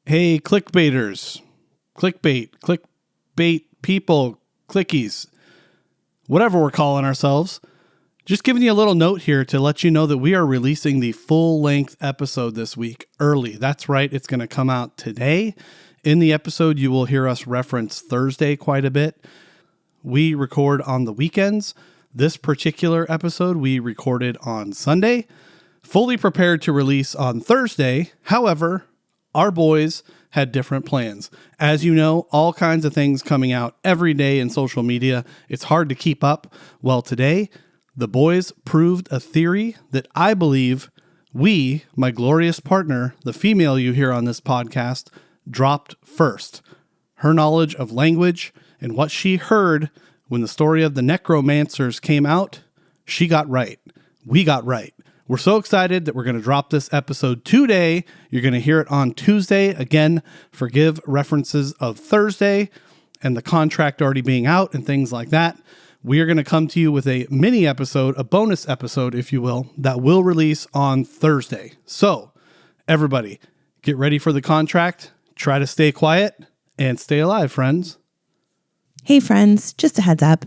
Hey, clickbaiters, clickbait people, clickies, whatever we're calling ourselves. Just giving you a little note here to let you know that we are releasing the full-length episode this week early. That's right. It's going to come out today. In the episode, you will hear us reference Thursday quite a bit. We record on the weekends. This particular episode, we recorded on Sunday, fully prepared to release on Thursday. However, our boys had different plans. As you know, all kinds of things coming out every day in social media. It's hard to keep up. Well, today, the boys proved a theory that I believe we, my glorious partner, the female you hear on this podcast, dropped first. Her knowledge of language and what she heard when the story of the Necromancers came out, she got right. We got right. We're so excited that we're going to drop this episode today. You're going to hear it on Tuesday. Again, forgive references of Thursday and the contract already being out and things like that. We are going to come to you with a mini episode, a bonus episode, if you will, that will release on Thursday. So, everybody, get ready for the contract. Try to stay quiet and stay alive, friends. Hey, friends, just a heads up.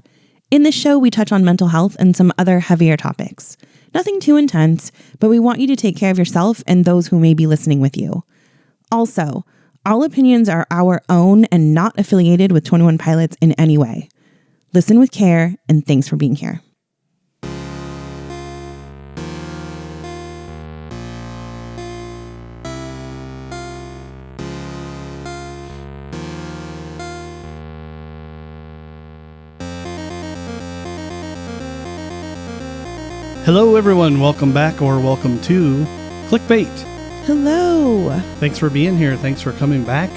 In this show, we touch on mental health and some other heavier topics. Nothing too intense, but we want you to take care of yourself and those who may be listening with you. Also, all opinions are our own and not affiliated with 21 Pilots in any way. Listen with care, and thanks for being here. Hello, everyone. Welcome back or welcome to Clickbait. Hello. Thanks for being here. Thanks for coming back.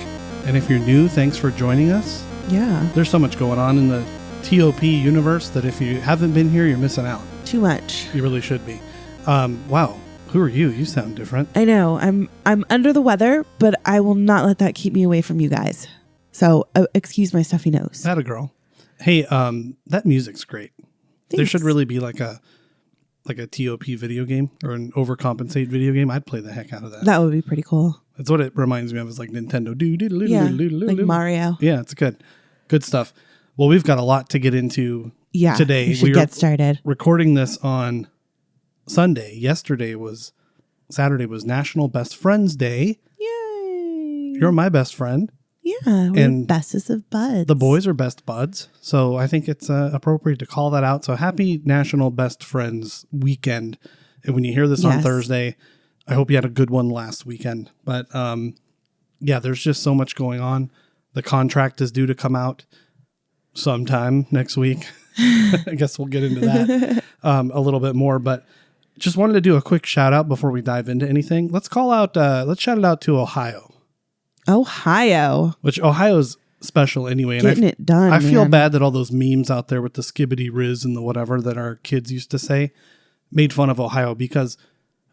And if you're new, thanks for joining us. Yeah. There's so much going on in the TOP universe that if you haven't been here, you're missing out. Too much. You really should be. Wow. Who are you? You sound different. I know. I'm under the weather, but I will not let that keep me away from you guys. So excuse my stuffy nose. That a girl. Hey, that music's great. Thanks. There should really be like a TOP video game or an overcompensate video game. I'd play the heck out of that. That would be pretty cool. That's what it reminds me of. Is like Nintendo. Like Mario. Yeah, it's good. Good stuff. Well, we've got a lot to get into today. We should get started. Recording this on Sunday. Saturday was National Best Friends Day. Yay. You're my best friend. Yeah, we're bestest of buds. The boys are best buds. So I think it's appropriate to call that out. So happy National Best Friends weekend. And when you hear this on Thursday, I hope you had a good one last weekend. But yeah, there's just so much going on. The contract is due to come out sometime next week. I guess we'll get into that a little bit more. But just wanted to do a quick shout out before we dive into anything. Let's shout it out to Ohio. Which Ohio's special anyway. And Getting it done. I feel bad that all those memes out there with the skibbity riz and the whatever that our kids used to say made fun of Ohio, because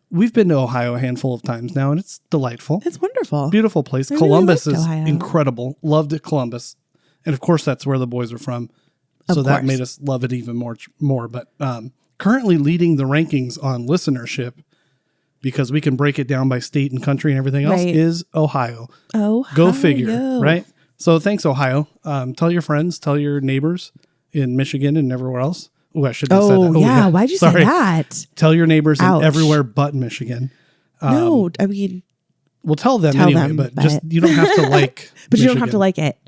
we've been to Ohio a handful of times now and it's delightful. It's wonderful. Beautiful place. Columbus is incredible. Loved it, Columbus. And of course, that's where the boys are from. So that made us love it even more. But currently leading the rankings on listenership, because we can break it down by state and country and everything else, is Ohio. Go figure, right? So thanks, Ohio. Tell your friends, tell your neighbors in Michigan and everywhere else. Oh, I shouldn't have said that. Yeah. Why'd you say that? Tell your neighbors in everywhere but Michigan. No, I mean... We'll tell them anyway, but just you don't have to like But Michigan. You don't have to like it.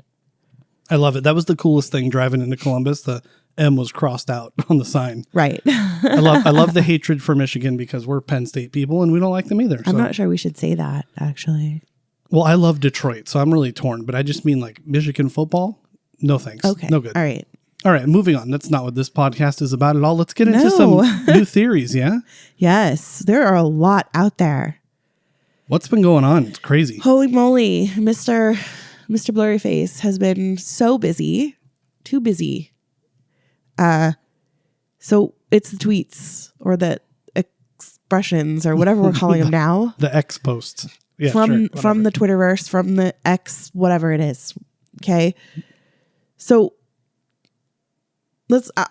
I love it. That was the coolest thing driving into Columbus. The M was crossed out on the sign. Right. I love the hatred for Michigan because we're Penn State people and we don't like them either. I'm not sure we should say that, actually. Well, I love Detroit, so I'm really torn. But I just mean like Michigan football. No thanks. Okay. No good. All right. Moving on. That's not what this podcast is about at all. Let's get into some new theories, yeah? Yes. There are a lot out there. What's been going on? It's crazy. Holy moly. Mr. Blurryface has been so busy. Too busy. So it's the tweets or the expressions or whatever we're calling them now. The X posts. Yeah, from the Twitterverse, from the X, whatever it is. Okay. So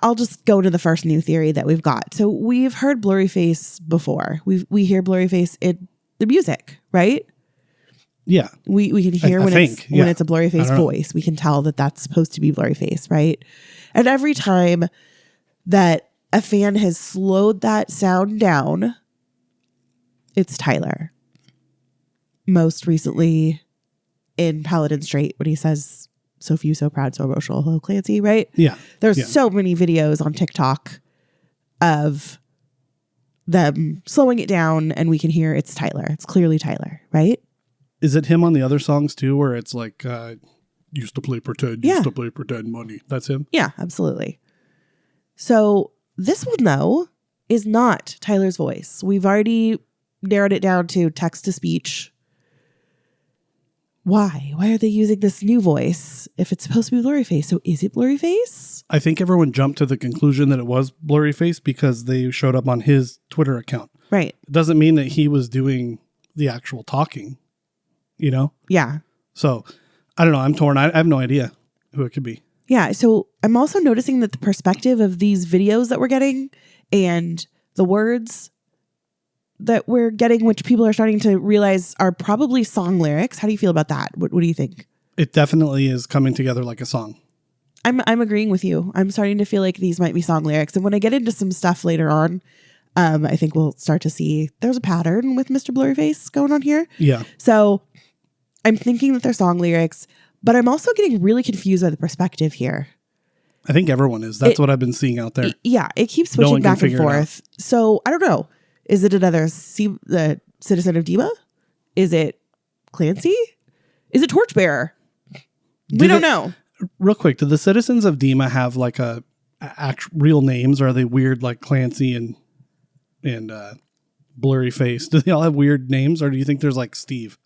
I'll just go to the first new theory that we've got. So we've heard Blurryface before. We hear Blurryface in the music, right? We can hear I when think, when it's a Blurryface voice. We can tell that that's supposed to be Blurryface, right? And every time that a fan has slowed that sound down, it's Tyler. Most recently in Paladin Strait when he says, "So few, so proud, so emotional, hello Clancy," right? Yeah. There's so many videos on TikTok of them slowing it down and we can hear it's Tyler. It's clearly Tyler, right? Is it him on the other songs too, where it's like, used to play pretend, used to play pretend money? That's him? Yeah, absolutely. So this one, though, is not Tyler's voice. We've already narrowed it down to text to speech. Why? Why are they using this new voice if it's supposed to be Blurryface? So is it Blurryface? I think everyone jumped to the conclusion that it was Blurryface because they showed up on his Twitter account. Right. It doesn't mean that he was doing the actual talking, you know? Yeah. So, I don't know. I'm torn. I have no idea who it could be. Yeah. So I'm also noticing that the perspective of these videos that we're getting and the words that we're getting, which people are starting to realize are probably song lyrics. How do you feel about that? What do you think? It definitely is coming together like a song. I'm agreeing with you. I'm starting to feel like these might be song lyrics. And when I get into some stuff later on, I think we'll start to see there's a pattern with Mr. Blurryface going on here. Yeah. So I'm thinking that they're song lyrics, but I'm also getting really confused by the perspective here. I think everyone is. That's what I've been seeing out there. Yeah. It keeps switching back and forth. So I don't know. Is it another the citizen of Dima? Is it Clancy? Is it Torchbearer? We don't know. Real quick, do the citizens of Dima have like real names, or are they weird like Clancy and Blurryface? Do they all have weird names, or do you think there's like Steve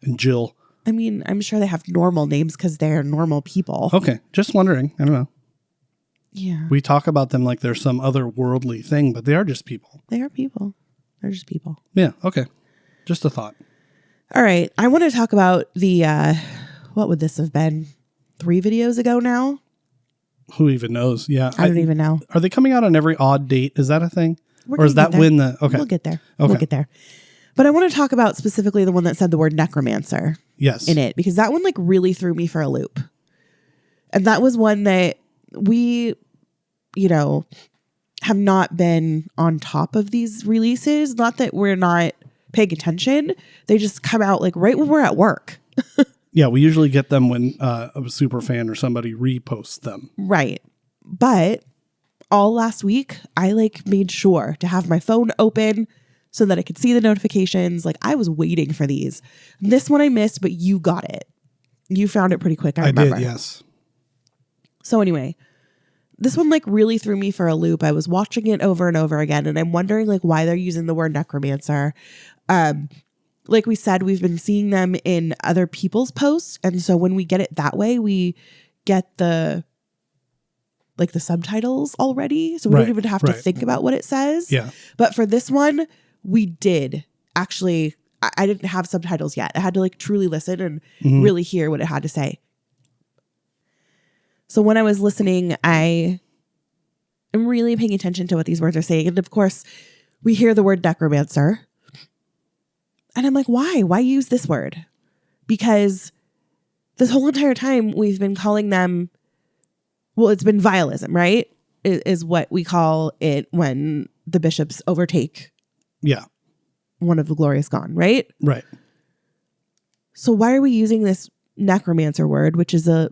and Jill? I mean, I'm sure they have normal names because they're normal people. Okay, just wondering. I don't know. Yeah. We talk about them like they're some otherworldly thing, but they are just people. They are people. They're just people. Yeah, okay. Just a thought. All right. I want to talk about the, what would this have been? 3 videos ago now? Who even knows? Yeah. I don't even know. Are they coming out on every odd date? Is that a thing? Or is that when the... Okay. We'll get there. Okay. We'll get there. But I want to talk about specifically the one that said the word necromancer. Yes. In it. Because that one like really threw me for a loop. And that was one that we, have not been on top of these releases. Not that we're not paying attention. They just come out like right when we're at work. Yeah, we usually get them when a super fan or somebody reposts them. Right. But all last week, I made sure to have my phone open so that I could see the notifications. I was waiting for these. This one I missed, but you got it. You found it pretty quick. I remember. Did, yes. So anyway, this one really threw me for a loop. I was watching it over and over again, and I'm wondering why they're using the word necromancer. Like we said, we've been seeing them in other people's posts. And so when we get it that way, we get the subtitles already. So we don't even have to think about what it says. Yeah. But for this one, we did actually, I didn't have subtitles yet. I had to truly listen and really hear what it had to say. So when I was listening, I am really paying attention to what these words are saying. And of course, we hear the word necromancer. And I'm like, why? Why use this word? Because this whole entire time we've been calling them, well, it's been vialism, right? Is what we call it when the bishops overtake one of the glorious gone, right? Right. So why are we using this necromancer word, which is a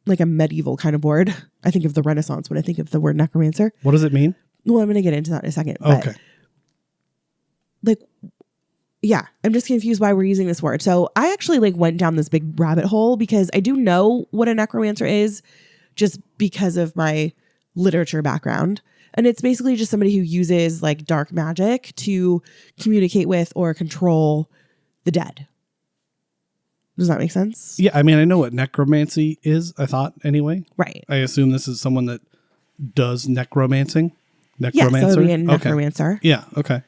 medieval kind of word? I think of the Renaissance when I think of the word necromancer. What does it mean? Well, I'm going to get into that in a second. Okay. But yeah, I'm just confused why we're using this word. So I actually went down this big rabbit hole because I do know what a necromancer is just because of my literature background. And it's basically just somebody who uses dark magic to communicate with or control the dead. Does that make sense? Yeah, I mean, I know what necromancy is, I thought, anyway. Right. I assume this is someone that does necromancing. Necromancer? Yeah, so it would be a necromancer. Okay. Yeah, okay.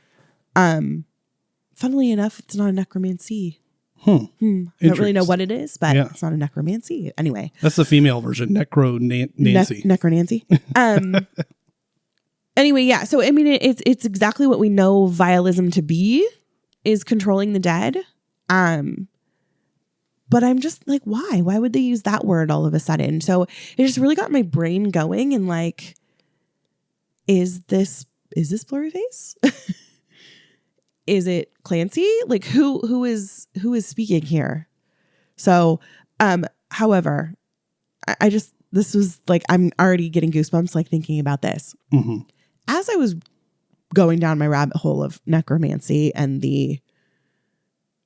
Funnily enough, it's not a necromancy. I don't really know what it is, but it's not a necromancy. Anyway. That's the female version, Nancy. Necronancy. Anyway, yeah. So, I mean, it's exactly what we know vialism to be, is controlling the dead. But I'm just like, why? Why would they use that word all of a sudden? So it just really got my brain going and like, is this Blurryface? Is it Clancy? Like who is speaking here? So, however, I just, this was like, I'm already getting goosebumps, like thinking about this. Mm-hmm. As I was going down my rabbit hole of necromancy and the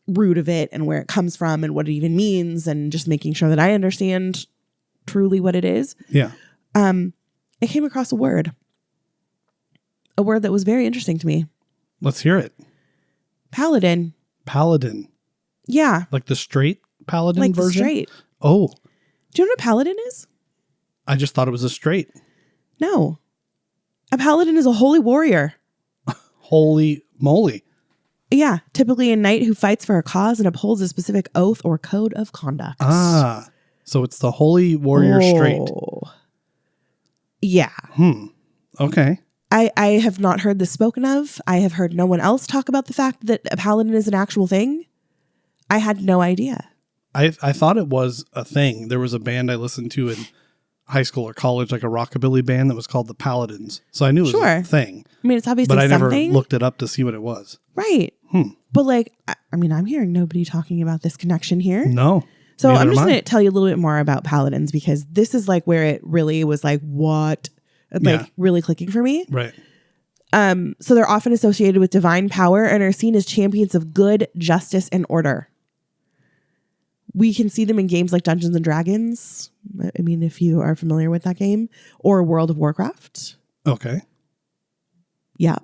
root of it and where it comes from and what it even means, and just making sure that I understand truly what it is. Yeah. I came across a word that was very interesting to me. Let's hear it. Paladin. Paladin. Yeah. Like the straight paladin like version? The straight. Oh. Do you know what a paladin is? I just thought it was a straight. No. A paladin is a holy warrior. Holy moly. Yeah. Typically a knight who fights for a cause and upholds a specific oath or code of conduct. Ah. So it's the holy warrior straight. Yeah. Okay. I have not heard this spoken of. I have heard no one else talk about the fact that a paladin is an actual thing. I had no idea. I thought it was a thing. There was a band I listened to in high school or college, like a rockabilly band that was called the Paladins. So I knew it was a thing. I mean, it's obviously but I something. never looked it up to see what it was. Right. But like, I mean, I'm hearing nobody talking about this connection here. No. So I'm just going to tell you a little bit more about paladins, because this is like where it really was like, what? Like really clicking for me. Right. So they're often associated with divine power and are seen as champions of good, justice, and order. We can see them in games like Dungeons and Dragons. I mean, if you are familiar with that game, or World of Warcraft. Okay. Yeah.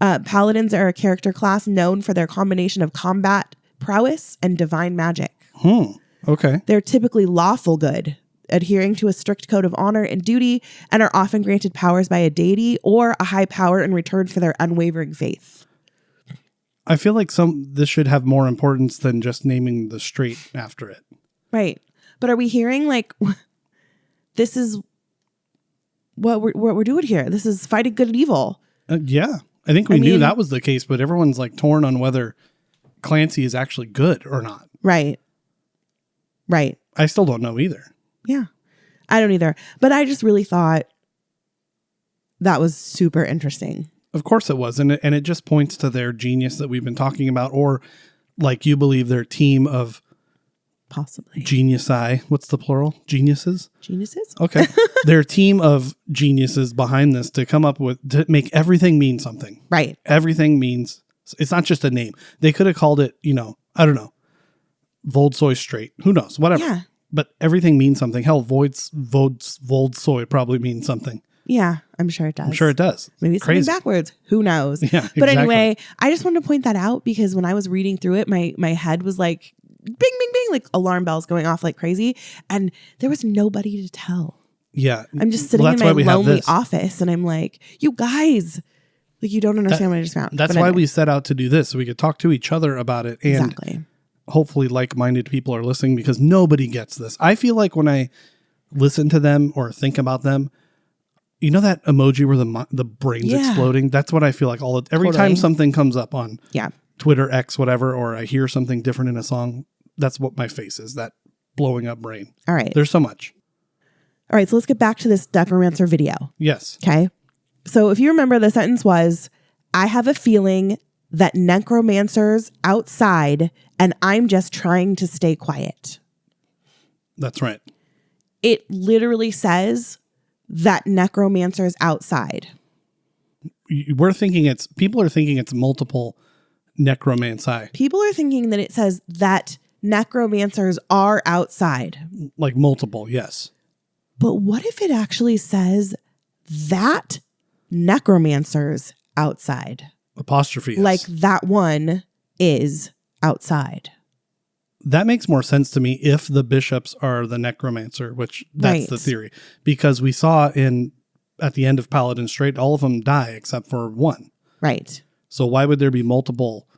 Paladins are a character class known for their combination of combat prowess and divine magic. Okay. They're typically lawful good, adhering to a strict code of honor and duty, and are often granted powers by a deity or a high power in return for their unwavering faith. I feel like this should have more importance than just naming the straight after it. Right. But are we hearing like, this is what we're doing here? This is fighting good and evil. Yeah. I think we knew that was the case, but everyone's like torn on whether Clancy is actually good or not. Right. Right. I still don't know either. Yeah. I don't either. But I just really thought that was super interesting. Of course it was. And it just points to their genius that we've been talking about, or like you believe their team of possibly geniusi. What's the plural? Geniuses? Geniuses? Okay. Their team of geniuses behind this to come up with, to make everything mean something. Right. Everything means, it's not just a name. They could have called it, I don't know, Voldsoy straight. Who knows? Whatever. Yeah. But everything means something. Hell, Voldsoy probably means something. Yeah, I'm sure it does. I'm sure it does. Maybe it's something backwards. Who knows? Yeah, exactly. But anyway, I just wanted to point that out because when I was reading through it, my head was like, bing, bing, bing, like alarm bells going off like crazy. And there was nobody to tell. Yeah. I'm just sitting in my lonely office and I'm like, you guys, like you don't understand what I just found. That's why we set out to do this. So we could talk to each other about it. And exactly. Hopefully like-minded people are listening, because nobody gets this. I feel like when I listen to them or think about them, you know that emoji where the brain's exploding? That's what I feel like every time something comes up on Twitter, X, whatever, or I hear something different in a song, that's what my face is, that blowing up brain. All right. There's so much. All right, so let's get back to this Necromancer video. Yes. Okay. So if you remember, the sentence was, I have a feeling that necromancers outside and I'm just trying to stay quiet. That's right. It literally says that necromancers outside. People are thinking it's multiple necromancy. People are thinking that it says that necromancers are outside. Like multiple, yes. But what if it actually says that necromancers outside? Apostrophe. Like that one is outside. That makes more sense to me if the bishops are the necromancer, which that's the theory. Because we saw at the end of Paladin Straight, all of them die except for one. Right. So why would there be multiple,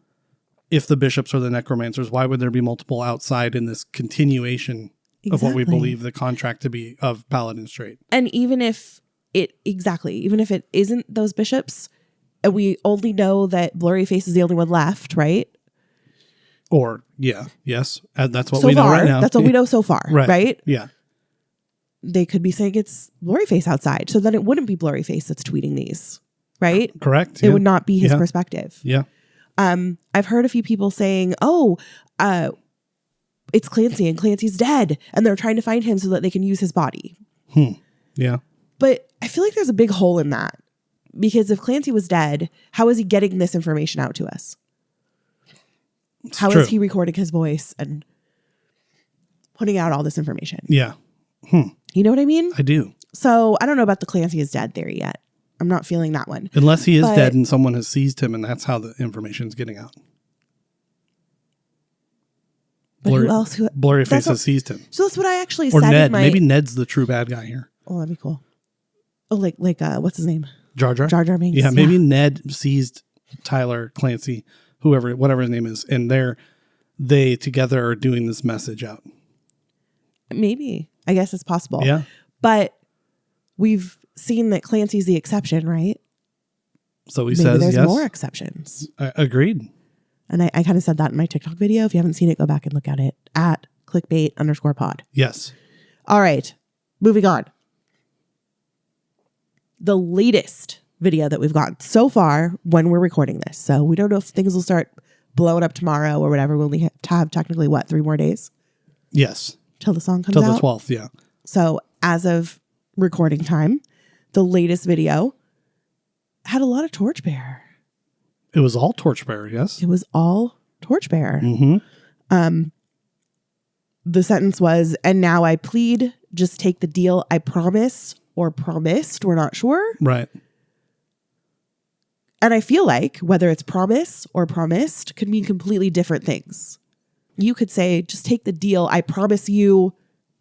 if the bishops are the necromancers, why would there be multiple outside in this continuation of what we believe the contract to be of Paladin Straight? And even if it isn't those bishops, we only know that Blurryface is the only one left, right? Or, yes. That's what So we know far, right now. that's what we know so far, right? Yeah. They could be saying it's Blurryface outside. So then it wouldn't be Blurryface that's tweeting these, right? Correct. It would not be his perspective. Yeah. I've heard a few people saying, it's Clancy and Clancy's dead. And they're trying to find him so that they can use his body. Yeah. But I feel like there's a big hole in that. Because if Clancy was dead, how is he getting this information out to us? How is he recording his voice and putting out all this information? Yeah. You know what I mean? I do. So I don't know about the Clancy is dead theory yet. I'm not feeling that one. Unless he is dead and someone has seized him and that's how the information is getting out. But who else? Blurryface has seized him. So that's what I actually or said. Ned. Maybe Ned's the true bad guy here. Oh, that'd be cool. Oh, like what's his name? Jar Jar? Jar Jar Binks. Yeah, maybe Ned seized Tyler, Clancy, whatever his name is, and they together are doing this message out. Maybe. I guess it's possible. Yeah. But we've seen that Clancy's the exception, right? So he says there's yes. More exceptions. Agreed. And I kind of said that in my TikTok video. If you haven't seen it, go back and look at it at clickbait_pod. Yes. All right. Moving on. The latest video that we've gotten so far when we're recording this. So we don't know if things will start blowing up tomorrow or whatever. We'll only have technically 3 more days? Yes. Till the song comes out? Till the 12th, yeah. So as of recording time, the latest video had a lot of torchbearer. It was all torchbearer, yes? It was all torchbearer. Mm-hmm. The sentence was, and now I plead, just take the deal I promise or promised. We're not sure. Right. And I feel like whether it's promise or promised could mean completely different things. You could say, just take the deal. I promise you,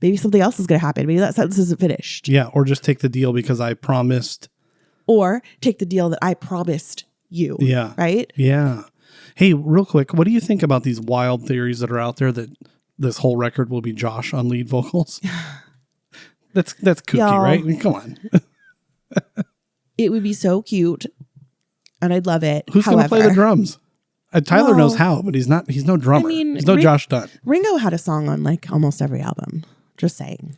maybe something else is going to happen. Maybe that sentence isn't finished. Yeah. Or just take the deal because I promised. Or take the deal that I promised you. Yeah. Right? Yeah. Hey, real quick, what do you think about these wild theories that are out there that this whole record will be Josh on lead vocals? That's kooky, right? I mean, come on. It would be so cute. And I'd love it. Who's going to play the drums? Tyler knows how, but he's no drummer. I mean, he's no Josh Dunn. Ringo had a song on almost every album. Just saying.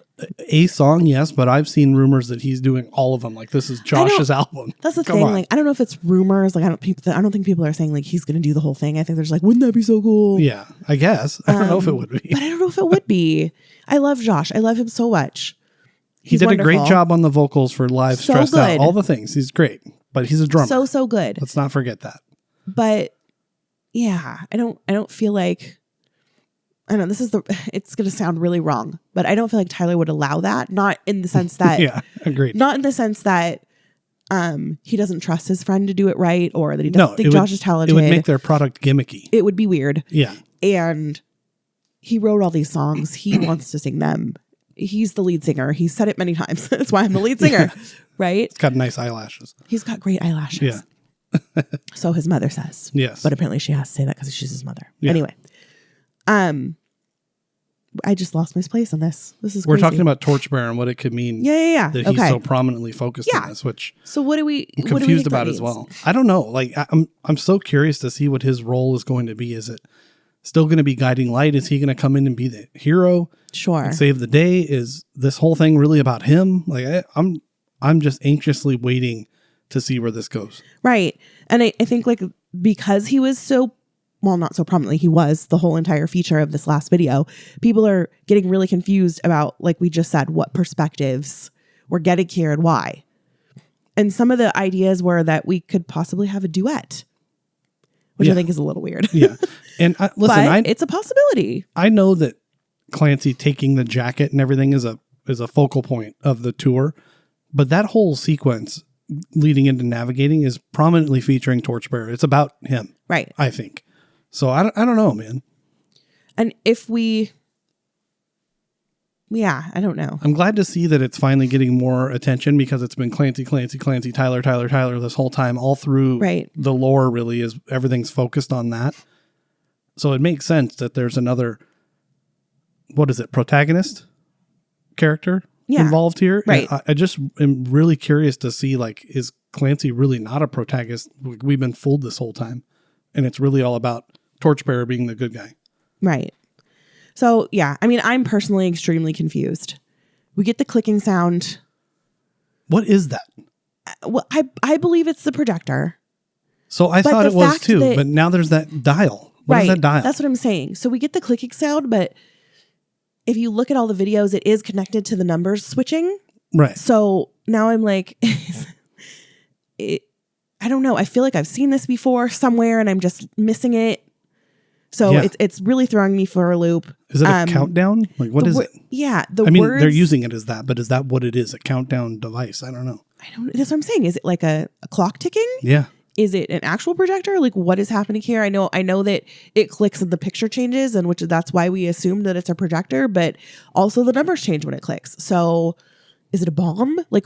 A song, yes, but I've seen rumors that he's doing all of them. Like this is Josh's album. That's the thing. I don't know if it's rumors. I don't think people are saying he's going to do the whole thing. I think there's wouldn't that be so cool? Yeah, I guess. I don't know if it would be. But I don't know if it would be. I love Josh. I love him so much. He did wonderful. A great job on the vocals for Live, so Stressed Out. All the things. He's great, but he's a drummer. So good. Let's not forget that. But yeah, I don't feel like. I know it's going to sound really wrong, but I don't feel like Tyler would allow that. Not in the sense that, yeah, agreed. Not in the sense that he doesn't trust his friend to do it right, or that he doesn't think Josh is talented. It would make their product gimmicky. It would be weird. Yeah. And he wrote all these songs. He wants to sing them. He's the lead singer. He's said it many times. That's why I'm the lead singer, right? He's got nice eyelashes. He's got great eyelashes. Yeah. So his mother says. Yes. But apparently she has to say that because she's his mother. Yeah. Anyway. I just lost my place on this. This is We're crazy. talking about Torchbearer and what it could mean. Yeah. That he's so prominently focused on this, which so what do we I'm confused about as well. I don't know. I'm so curious to see what his role is going to be. Is it still going to be guiding light? Is he going to come in and be the hero? Sure. And save the day? Is this whole thing really about him? I'm just anxiously waiting to see where this goes. Right. And I think because he was so, well, not so prominently, he was the whole entire feature of this last video. People are getting really confused about, like we just said, what perspectives we're getting here and why. And some of the ideas were that we could possibly have a duet, which I think is a little weird. Yeah. And listen, it's a possibility. I know that Clancy taking the jacket and everything is a focal point of the tour, but that whole sequence leading into Navigating is prominently featuring Torchbearer. It's about him. Right. I think. So I don't know, man. And if I don't know. I'm glad to see that it's finally getting more attention because it's been Clancy, Tyler this whole time. All through the lore really is everything's focused on that. So it makes sense that there's another, protagonist character involved here. Right. I just am really curious to see, is Clancy really not a protagonist? We've been fooled this whole time. And it's really all about Torchbearer being the good guy. Right. So, yeah, I mean, I'm personally extremely confused. We get the clicking sound. What is that? Well, I believe it's the projector. So I thought it was too, but now there's that dial. What is that dial? That's what I'm saying. So we get the clicking sound, but if you look at all the videos, it is connected to the numbers switching. Right. So now I'm like, I don't know. I feel like I've seen this before somewhere and I'm just missing it. So it's really throwing me for a loop. Is it a countdown? Like what is it? Yeah. Words, they're using it as that, but is that what it is? A countdown device? I don't know. That's what I'm saying. Is it like a clock ticking? Yeah. Is it an actual projector? Like what is happening here? I know that it clicks and the picture changes, and that's why we assume that it's a projector, but also the numbers change when it clicks. So is it a bomb? Like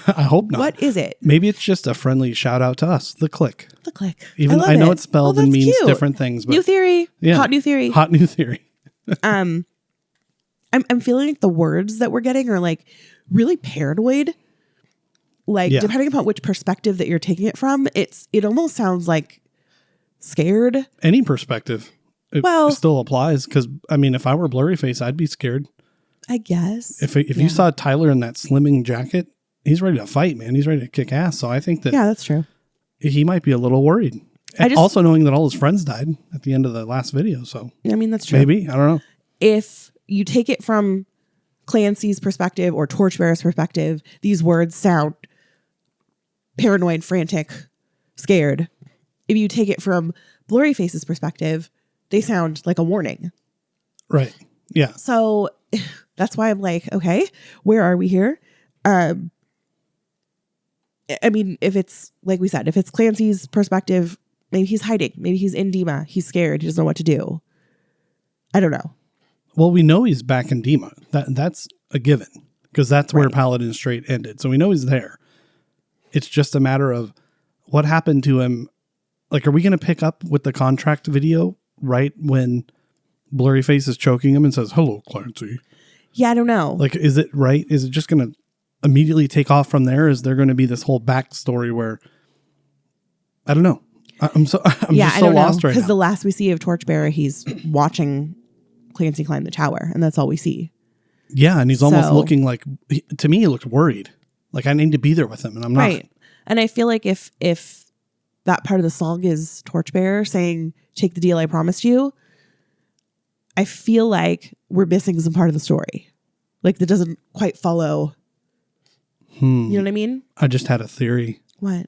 I hope not. What is it? Maybe it's just a friendly shout out to us. The click. The click. Even I know it's spelled and means different things. But new theory. Yeah. Hot new theory. Hot new theory. I'm feeling like the words that we're getting are like really paranoid. Like depending upon which perspective that you're taking it from, it almost sounds like scared. Any perspective. It still applies because I mean, if I were Blurryface, I'd be scared. I guess. If you saw Tyler in that slimming jacket, he's ready to fight, man. He's ready to kick ass. So I think that that's true. He might be a little worried. Also knowing that all his friends died at the end of the last video. So I mean, that's true. Maybe. I don't know. If you take it from Clancy's perspective or Torchbearer's perspective, these words sound paranoid, frantic, scared. If you take it from Blurryface's perspective, they sound like a warning. Right. Yeah. So that's why I'm like, okay, where are we here? I mean, if it's like we said, if it's Clancy's perspective, maybe he's hiding. Maybe he's in Dima. He's scared. He doesn't know what to do. I don't know. Well, we know he's back in Dima. That's a given because that's where Paladin Strait ended. So we know he's there. It's just a matter of what happened to him. Like, are we going to pick up with the contract video right when Blurryface is choking him and says, "Hello, Clancy"? Yeah, I don't know. Like, is it right? Is it just going to immediately take off from there? Is there going to be this whole backstory where I don't know? I'm just so lost right now. Because the last we see of Torchbearer, he's watching Clancy climb the tower, and that's all we see. Yeah, and he's almost looking like, to me, he looked worried. Like, I need to be there with him, and I'm not. Right. And I feel like if that part of the song is Torchbearer saying, "Take the deal I promised you," I feel like we're missing some part of the story. Like, that doesn't quite follow. You know what I mean? I just had a theory. What?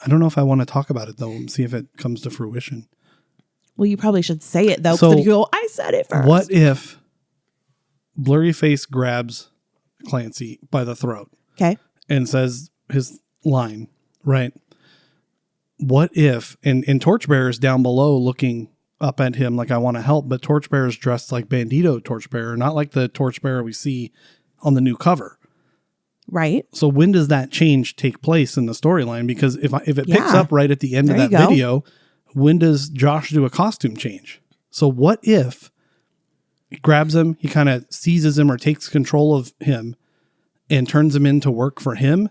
I don't know if I want to talk about it, though, and see if it comes to fruition. Well, you probably should say it, though, because then you go, "I said it first." What if Blurryface grabs Clancy by the throat? Okay. And says his line, right? What if, and Torchbearer's down below looking up at him like, "I want to help," but Torchbearer's dressed like Bandito Torchbearer, not like the Torchbearer we see on the new cover. Right. So when does that change take place in the storyline? Because if it picks up right at the end of that video, when does Josh do a costume change? So what if he grabs him, he kind of seizes him or takes control of him and turns him in to work for him?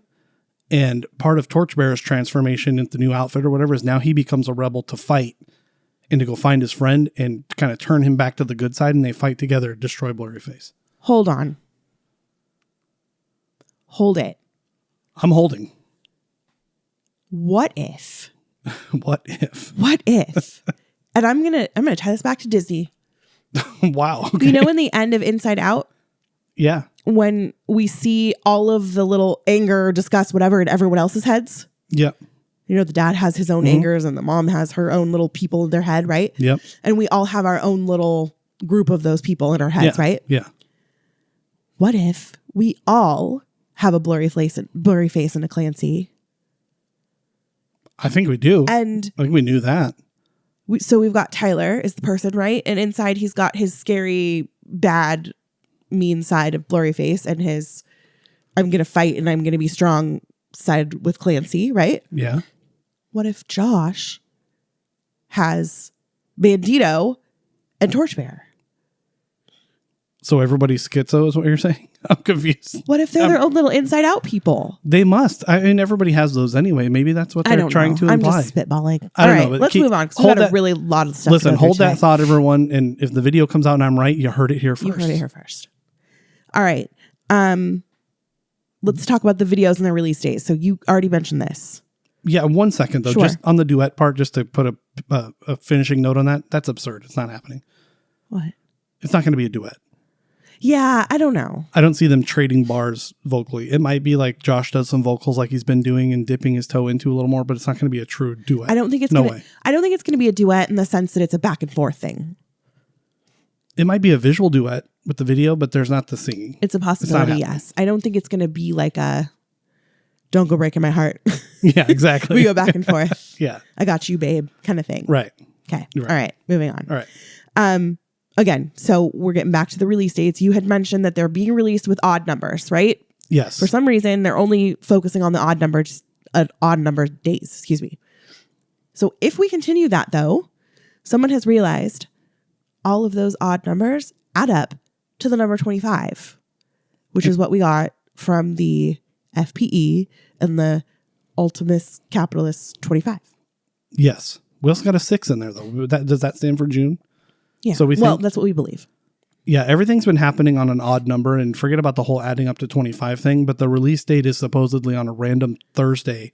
And part of Torchbearer's transformation into the new outfit or whatever is now he becomes a rebel to fight and to go find his friend and kind of turn him back to the good side, and they fight together to destroy Blurryface. Hold on. Hold it. I'm holding. What if? What if? What if? And I'm gonna tie this back to Disney. Wow. Okay. You know, in the end of Inside Out? Yeah. When we see all of the little anger, disgust, whatever, in everyone else's heads. Yep. You know, the dad has his own angers and the mom has her own little people in their head, right? Yep. And we all have our own little group of those people in our heads, right? Yeah. What if we all have a Blurryface and a Clancy? I think we do. And I think we knew that. So we've got Tyler is the person, right? And inside he's got his scary, bad, mean side of Blurryface and his "I'm going to fight and I'm going to be strong" side with Clancy, right? Yeah. What if Josh has Bandito and Torchbearer? So everybody's schizo is what you're saying? I'm confused. What if they're their own little inside out people? They must. I mean, everybody has those anyway. Maybe that's what they're trying to imply. I'm just spitballing. I don't All know. right, let's move on because we got a really lot of stuff. Listen, hold that thought, everyone. And if the video comes out and I'm right, you heard it here first. You heard it here first. All right. Let's talk about the videos and their release dates. So you already mentioned this. Yeah, 1 second though. Sure. Just on the duet part, just to put a finishing note on that. That's absurd. It's not happening. What? It's not going to be a duet. Yeah, I don't know. I don't see them trading bars vocally. It might be like Josh does some vocals like he's been doing and dipping his toe into a little more, but it's not going to be a true duet. I don't think it's way. I don't think it's going to be a duet in the sense that it's a back and forth thing. It might be a visual duet with the video, but there's not the singing. It's a possibility, yes. I don't think it's going to be like a "Don't go breaking my heart." Yeah, exactly. We go back and forth. Yeah. I got you, babe, kind of thing. Right. Okay. Right. All right. Moving on. All right. Again, so we're getting back to the release dates. You had mentioned that they're being released with odd numbers, right? Yes. For some reason, they're only focusing on the odd number days, excuse me. So if we continue that though, someone has realized all of those odd numbers add up to the number 25, which is what we got from the FPE and the Ultimus Capitalist 25. Yes. We also got a 6 in there though. Does that stand for June? Yeah. So that's what we believe. Yeah, everything's been happening on an odd number, and forget about the whole adding up to 25 thing, but the release date is supposedly on a random Thursday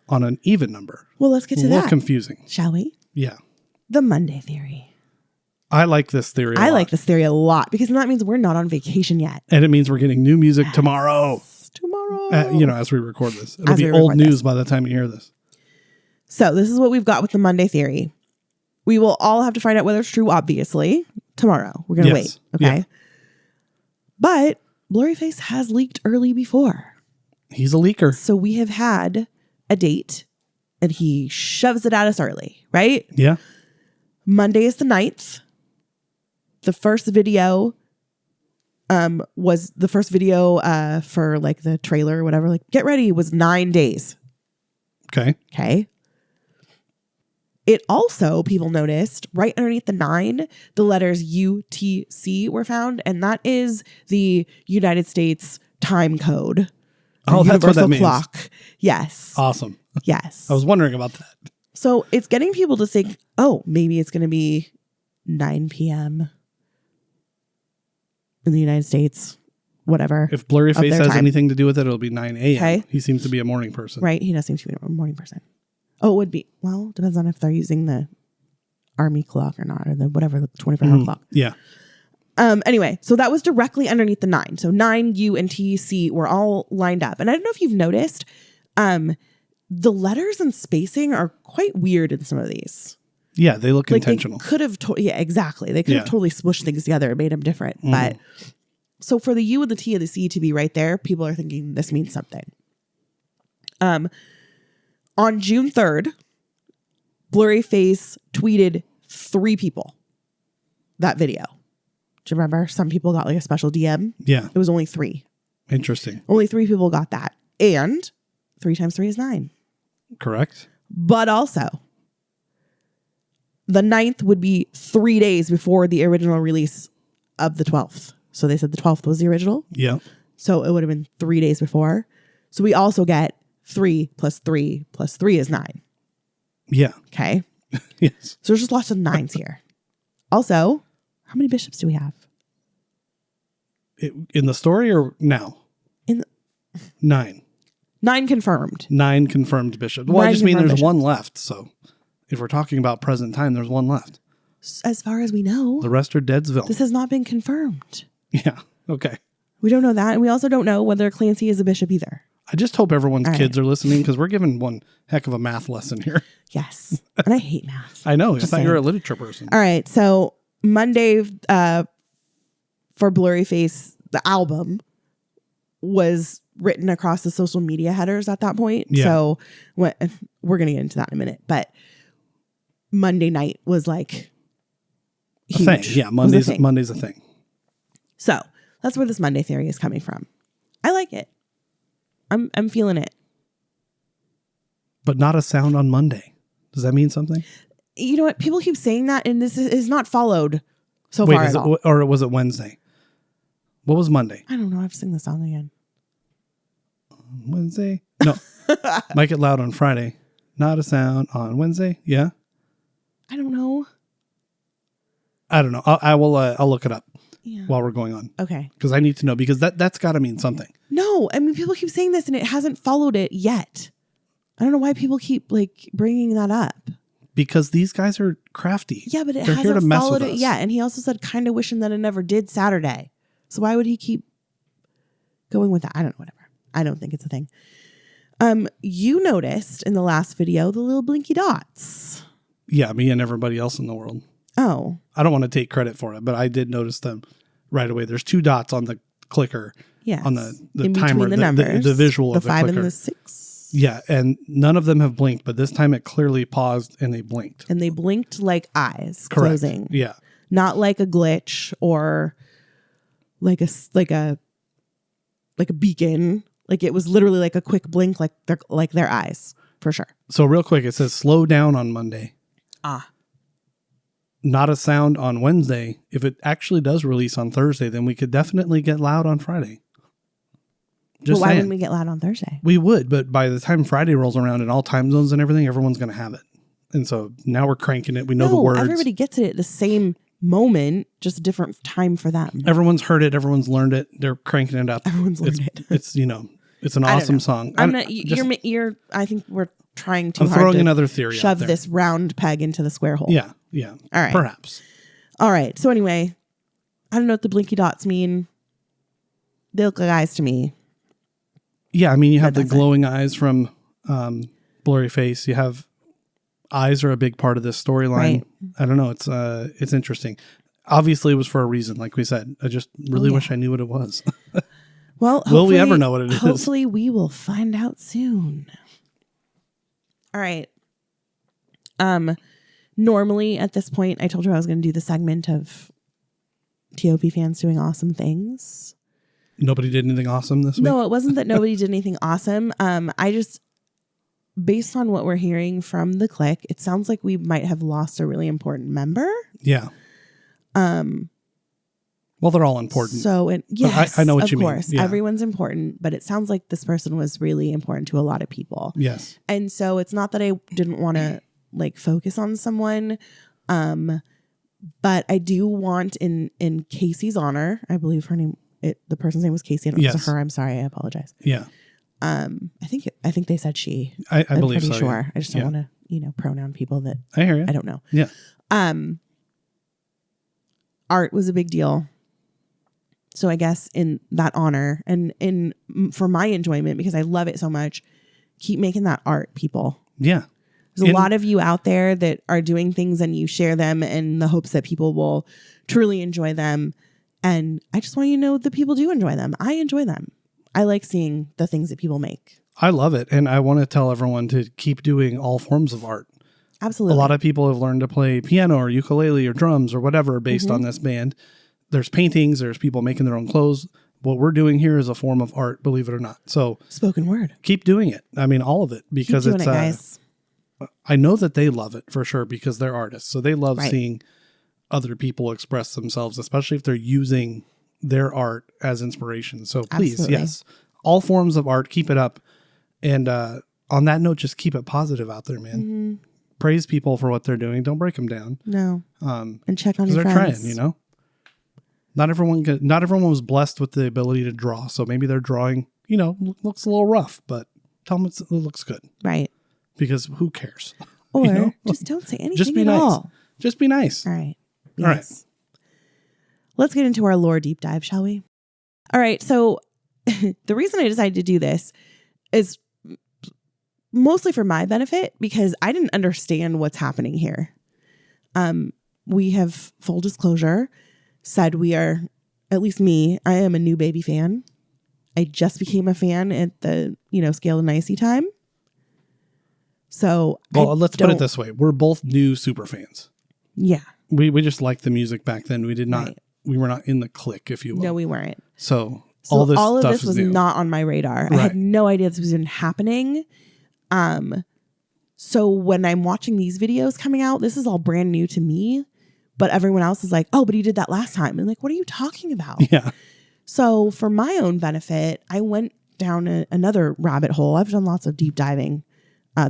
on an even number. Well, let's get to that. A little confusing. Shall we? Yeah. The Monday theory. I like this theory a lot. I like this theory a lot because that means we're not on vacation yet. And it means we're getting new music tomorrow. Tomorrow. As we record this. It'll be old news by the time you hear this. So this is what we've got with the Monday theory. We will all have to find out whether it's true, obviously, tomorrow. We're going to wait. Okay. Yeah. But Blurryface has leaked early before. He's a leaker. So we have had a date and he shoves it at us early, right? Yeah. Monday is the 9th. The first video was the first video for like the trailer or whatever, like get ready, was 9 days. Okay. Okay. It also, people noticed, right underneath the 9, the letters UTC were found, and that is the United States time code. Oh, that's what that means. Clock. Yes. Awesome. Yes. I was wondering about that. So it's getting people to think, oh, maybe it's going to be 9 p.m. in the United States, whatever. If Blurryface has anything to do with it, it'll be 9 a.m. Okay. He seems to be a morning person. Right. He does seem to be a morning person. Oh, it would be. Well, depends on if they're using the army clock or not, or the whatever, the 24-hour clock. Yeah. Anyway, so that was directly underneath the 9. So 9, U, and T, C were all lined up. And I don't know if you've noticed, the letters and spacing are quite weird in some of these. Yeah, they look like intentional. They could have, yeah, exactly. They could have totally smushed things together and made them different. But so for the U and the T and the C to be right there, people are thinking this means something. On June 3rd, Blurryface tweeted 3 people that video. Do you remember? Some people got like a special DM. Yeah. It was only 3. Interesting. Only 3 people got that. And 3 times 3 is 9. Correct. But also, the 9th would be 3 days before the original release of the 12th. So they said the 12th was the original. Yeah. So it would have been 3 days before. So we also get 3 plus 3 plus 3 is 9. Yeah. Okay. Yes. So there's just lots of 9s here. Also, how many bishops do we have? In the story or now? 9. 9 confirmed. 9 confirmed bishops. Well, I just mean there's 1 left. So if we're talking about present time, there's 1 left. As far as we know. The rest are Deadsville. This has not been confirmed. Yeah. Okay. We don't know that. And we also don't know whether Clancy is a bishop either. I just hope everyone's kids are listening because we're giving one heck of a math lesson here. Yes. And I hate math. I know. I thought you're a literature person. All right. So Monday for Blurryface, the album was written across the social media headers at that point. Yeah. So we're going to get into that in a minute. But Monday night was like huge. A thing. Yeah. Monday's a thing. So that's where this Monday theory is coming from. I like it. I'm feeling it. But not a sound on Monday. Does that mean something? You know what? People keep saying that, and this is not followed so far at all. Or was it Wednesday? What was Monday? I don't know. I've sing the song again. Wednesday? No. Make It Loud on Friday. Not a sound on Wednesday. Yeah. I don't know. I don't know. I'll look it up Yeah. while we're going on. Okay. Because I need to know, because that's got to mean something. No, I mean, people keep saying this and it hasn't followed it yet. I don't know why people keep like bringing that up. Because these guys are crafty. Yeah, but They're hasn't here to mess followed with it us. yet. And he also said kind of wishing that it never did Saturday. So why would he keep going with that? I don't know, whatever. I don't think it's a thing. You noticed in the last video the little blinky dots. Yeah, me and everybody else in the world. Oh. I don't want to take credit for it, but I did notice them right away. There's 2 dots on the clicker. Yes. On the in timer, between the numbers, the visual of the 5 clicker. and the 6. Yeah, and none of them have blinked, but this time it clearly paused and they blinked. And they blinked like eyes Correct. closing. Yeah. Not like a glitch or like a beacon. Like it was literally like a quick blink, like their eyes, for sure. So real quick, it says slow down on Monday. Ah. Not a sound on Wednesday. If it actually does release on Thursday, then we could definitely get loud on Friday. But why saying. wouldn't we get loud on Thursday? We would, but by the time Friday rolls around in all time zones and everything, everyone's going to have it. And so now we're cranking it. We know the words. Everybody gets it at the same moment, just a different time for them. Everyone's heard it. Everyone's learned it. They're cranking it up. Everyone's learned it. It's it's an awesome song. I'm not. You're. I think we're trying too I'm hard throwing to another theory. shove out there. this round peg into the square hole. Yeah. Yeah. All right. Perhaps. All right. So anyway, I don't know what the blinky dots mean. They look like eyes to me. Yeah, I mean, you have the glowing eyes from Blurryface. You have eyes are a big part of this storyline. Right. I don't know. It's interesting. Obviously, it was for a reason, like we said. I just really wish I knew what it was. Well, will we ever know what it is? Hopefully, we will find out soon. All right. Normally, at this point, I told you I was going to do the segment of TOP fans doing awesome things. Nobody did anything awesome this week? No, it wasn't that nobody did anything awesome. I just, based on what we're hearing from the clique, it sounds like we might have lost a really important member. Yeah. Well, they're all important. So, yes, I know what you mean. Of course, Yeah. everyone's important, but it sounds like this person was really important to a lot of people. Yes. And so it's not that I didn't want to like focus on someone, but I do want in Casey's honor, I believe her name, the person's name was Casey. I don't know if it was her. I'm sorry. I apologize. Yeah. I think they said she. I I'm believe pretty so. sure. Yeah. I just don't want to, pronoun people that I hear you. I don't know. Yeah. Art was a big deal. So I guess in that honor and for my enjoyment, because I love it so much, keep making that art, people. Yeah. There's a lot of you out there that are doing things and you share them in the hopes that people will truly enjoy them. And I just want you to know that people do enjoy them. I enjoy them. I like seeing the things that people make. I love it. And I want to tell everyone to keep doing all forms of art. Absolutely. A lot of people have learned to play piano or ukulele or drums or whatever based on this band. There's paintings. There's people making their own clothes. What we're doing here is a form of art, believe it or not. So spoken word. Keep doing it. I mean, all of it, because keep doing it, guys. I know that they love it for sure because they're artists. So they love seeing other people express themselves, especially if they're using their art as inspiration. So please, yes, all forms of art, keep it up. And on that note, just keep it positive out there, man. Mm-hmm. Praise people for what they're doing. Don't break them down. No. And check on your friends. They're trying, Not everyone was blessed with the ability to draw. So maybe their drawing, looks a little rough, but tell them it looks good. Right. Because who cares? Or just don't say anything just be at nice. all. Just be nice. All right. Yes. All right. Let's get into our lore deep dive, shall we? All right. So the reason I decided to do this is mostly for my benefit because I didn't understand what's happening here. We have, full disclosure, said we are, at least me, I am a new baby fan. I just became a fan at the, Scale of Nicey time. So, let's put it this way. We're both new super fans. Yeah. We just liked the music back then. We did not, we were not in the clique, if you will. No, we weren't. So all of this was new. not on my radar. Right. I had no idea this was even happening. So when I'm watching these videos coming out, this is all brand new to me, but everyone else is like, oh, but he did that last time. And like, what are you talking about? Yeah. So for my own benefit, I went down another rabbit hole. I've done lots of deep diving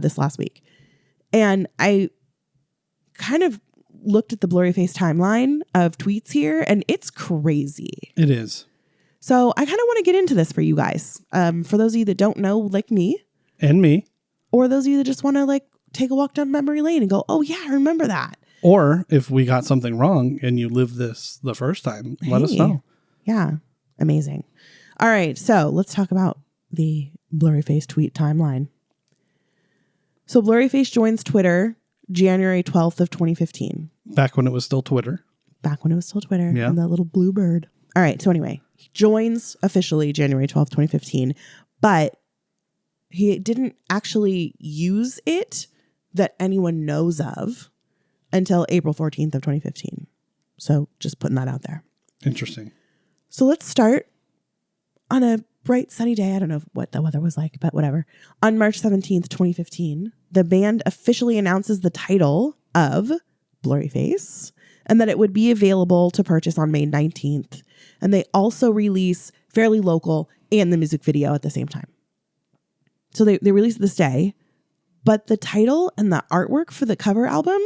this last week. And I kind of looked at the Blurryface timeline of tweets here, and it's crazy. It is. So I kind of want to get into this for you guys. For those of you that don't know, like me. And me. Or those of you that just want to like take a walk down memory lane and go, oh yeah, I remember that. Or if we got something wrong and you lived this the first time, let us know. Yeah. Amazing. All right. So let's talk about the Blurryface tweet timeline. So Blurryface joins Twitter January 12th of 2015. Back when it was still Twitter. Back when it was still Twitter. Yeah. And that little blue bird. All right. So anyway, he joins officially January 12th, 2015, but he didn't actually use it that anyone knows of until April 14th of 2015. So just putting that out there. Interesting. So let's start on a bright sunny day. I don't know what the weather was like, but whatever. On March 17th, 2015, the band officially announces the title of Blurryface and that it would be available to purchase on May 19th. And they also release Fairly Local and the music video at the same time. So they released this day, but the title and the artwork for the cover album,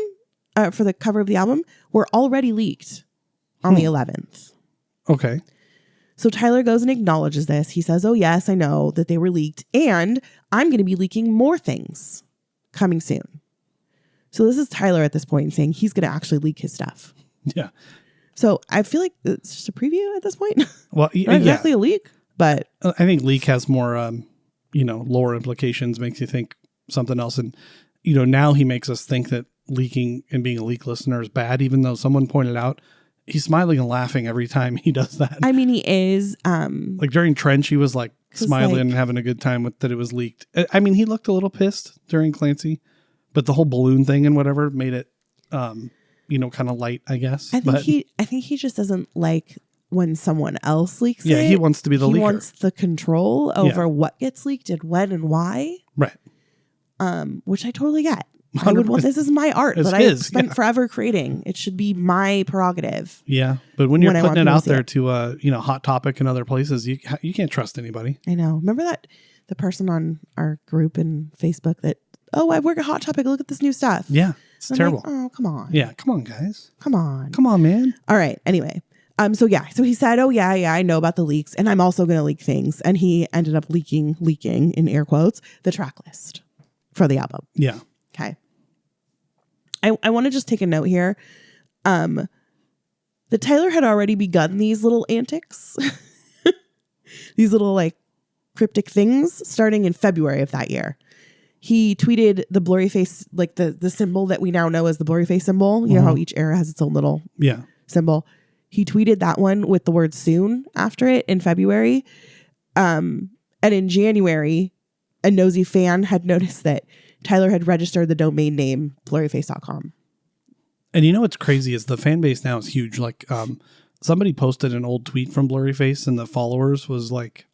for the cover of the album, were already leaked on the 11th. Okay. So Tyler goes and acknowledges this. He says, oh yes, I know that they were leaked and I'm going to be leaking more things coming soon. So this is Tyler at this point saying he's going to actually leak his stuff. Yeah. So I feel like it's just a preview at this point. Well, Not exactly a leak, but I think leak has more, lore implications, makes you think something else. And, now he makes us think that leaking and being a leak listener is bad, even though someone pointed out he's smiling and laughing every time he does that. I mean, he is. Like during Trench, he was like smiling and having a good time with that it was leaked. I mean, he looked a little pissed during Clancy, but the whole balloon thing and whatever made it, kind of light, I guess. I think he just doesn't like when someone else leaks it. Yeah, he wants to be the leaker. He wants the control over what gets leaked and when and why. Right. Which I totally get. I would want, this is my art that I spent forever creating. It should be my prerogative. Yeah, but when you're putting it out there to Hot Topic and other places, you can't trust anybody. I know. Remember that the person on our group in Facebook that, I work at Hot Topic. Look at this new stuff. Yeah, it's terrible. Like, oh, come on. Yeah, come on, guys. Come on, man. All right. Anyway, so he said, I know about the leaks, and I'm also going to leak things, and he ended up leaking in air quotes the track list for the album. Yeah. Okay. I want to just take a note here. That Tyler had already begun these little antics, these little like cryptic things starting in February of that year. He tweeted the Blurryface, like the symbol that we now know as the Blurryface symbol. You know how each era has its own little symbol. He tweeted that one with the word soon after it in February. And in January, a nosy fan had noticed that Tyler had registered the domain name blurryface.com. And what's crazy is the fan base now is huge. Like somebody posted an old tweet from Blurryface and the followers was like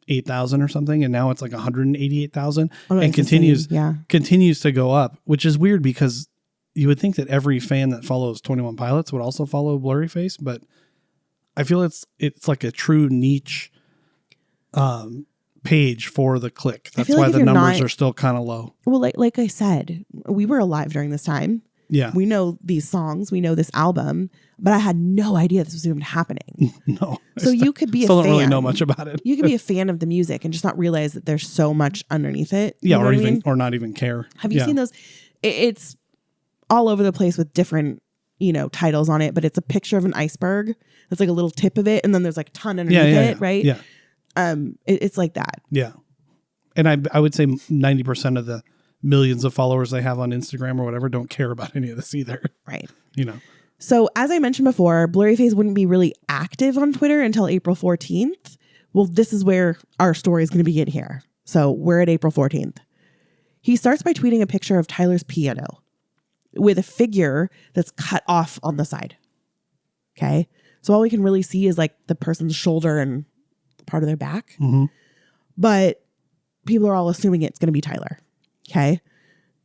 8,000 or something. And now it's like 188,000 and continues to go up, which is weird because you would think that every fan that follows 21 Pilots would also follow Blurryface. But I feel it's like a true niche page for the click. That's why the numbers are still kind of low. Well, like I said, we were alive during this time. Yeah. We know these songs, we know this album, but I had no idea this was even happening. No. So you could be a fan. Still don't really know much about it. You could be a fan of the music and just not realize that there's so much underneath it. Yeah, or not even care. Have you seen those? It's all over the place with different, titles on it, but it's a picture of an iceberg. It's like a little tip of it, and then there's like a ton underneath it, right? Yeah. It's like that. Yeah. And I would say 90% of the millions of followers they have on Instagram or whatever don't care about any of this either. Right. So as I mentioned before, Blurryface wouldn't be really active on Twitter until April 14th. Well, this is where our story is going to begin here. So we're at April 14th. He starts by tweeting a picture of Tyler's piano with a figure that's cut off on the side. Okay. So all we can really see is like the person's shoulder and part of their back. Mm-hmm. But people are all assuming it's going to be Tyler. Okay.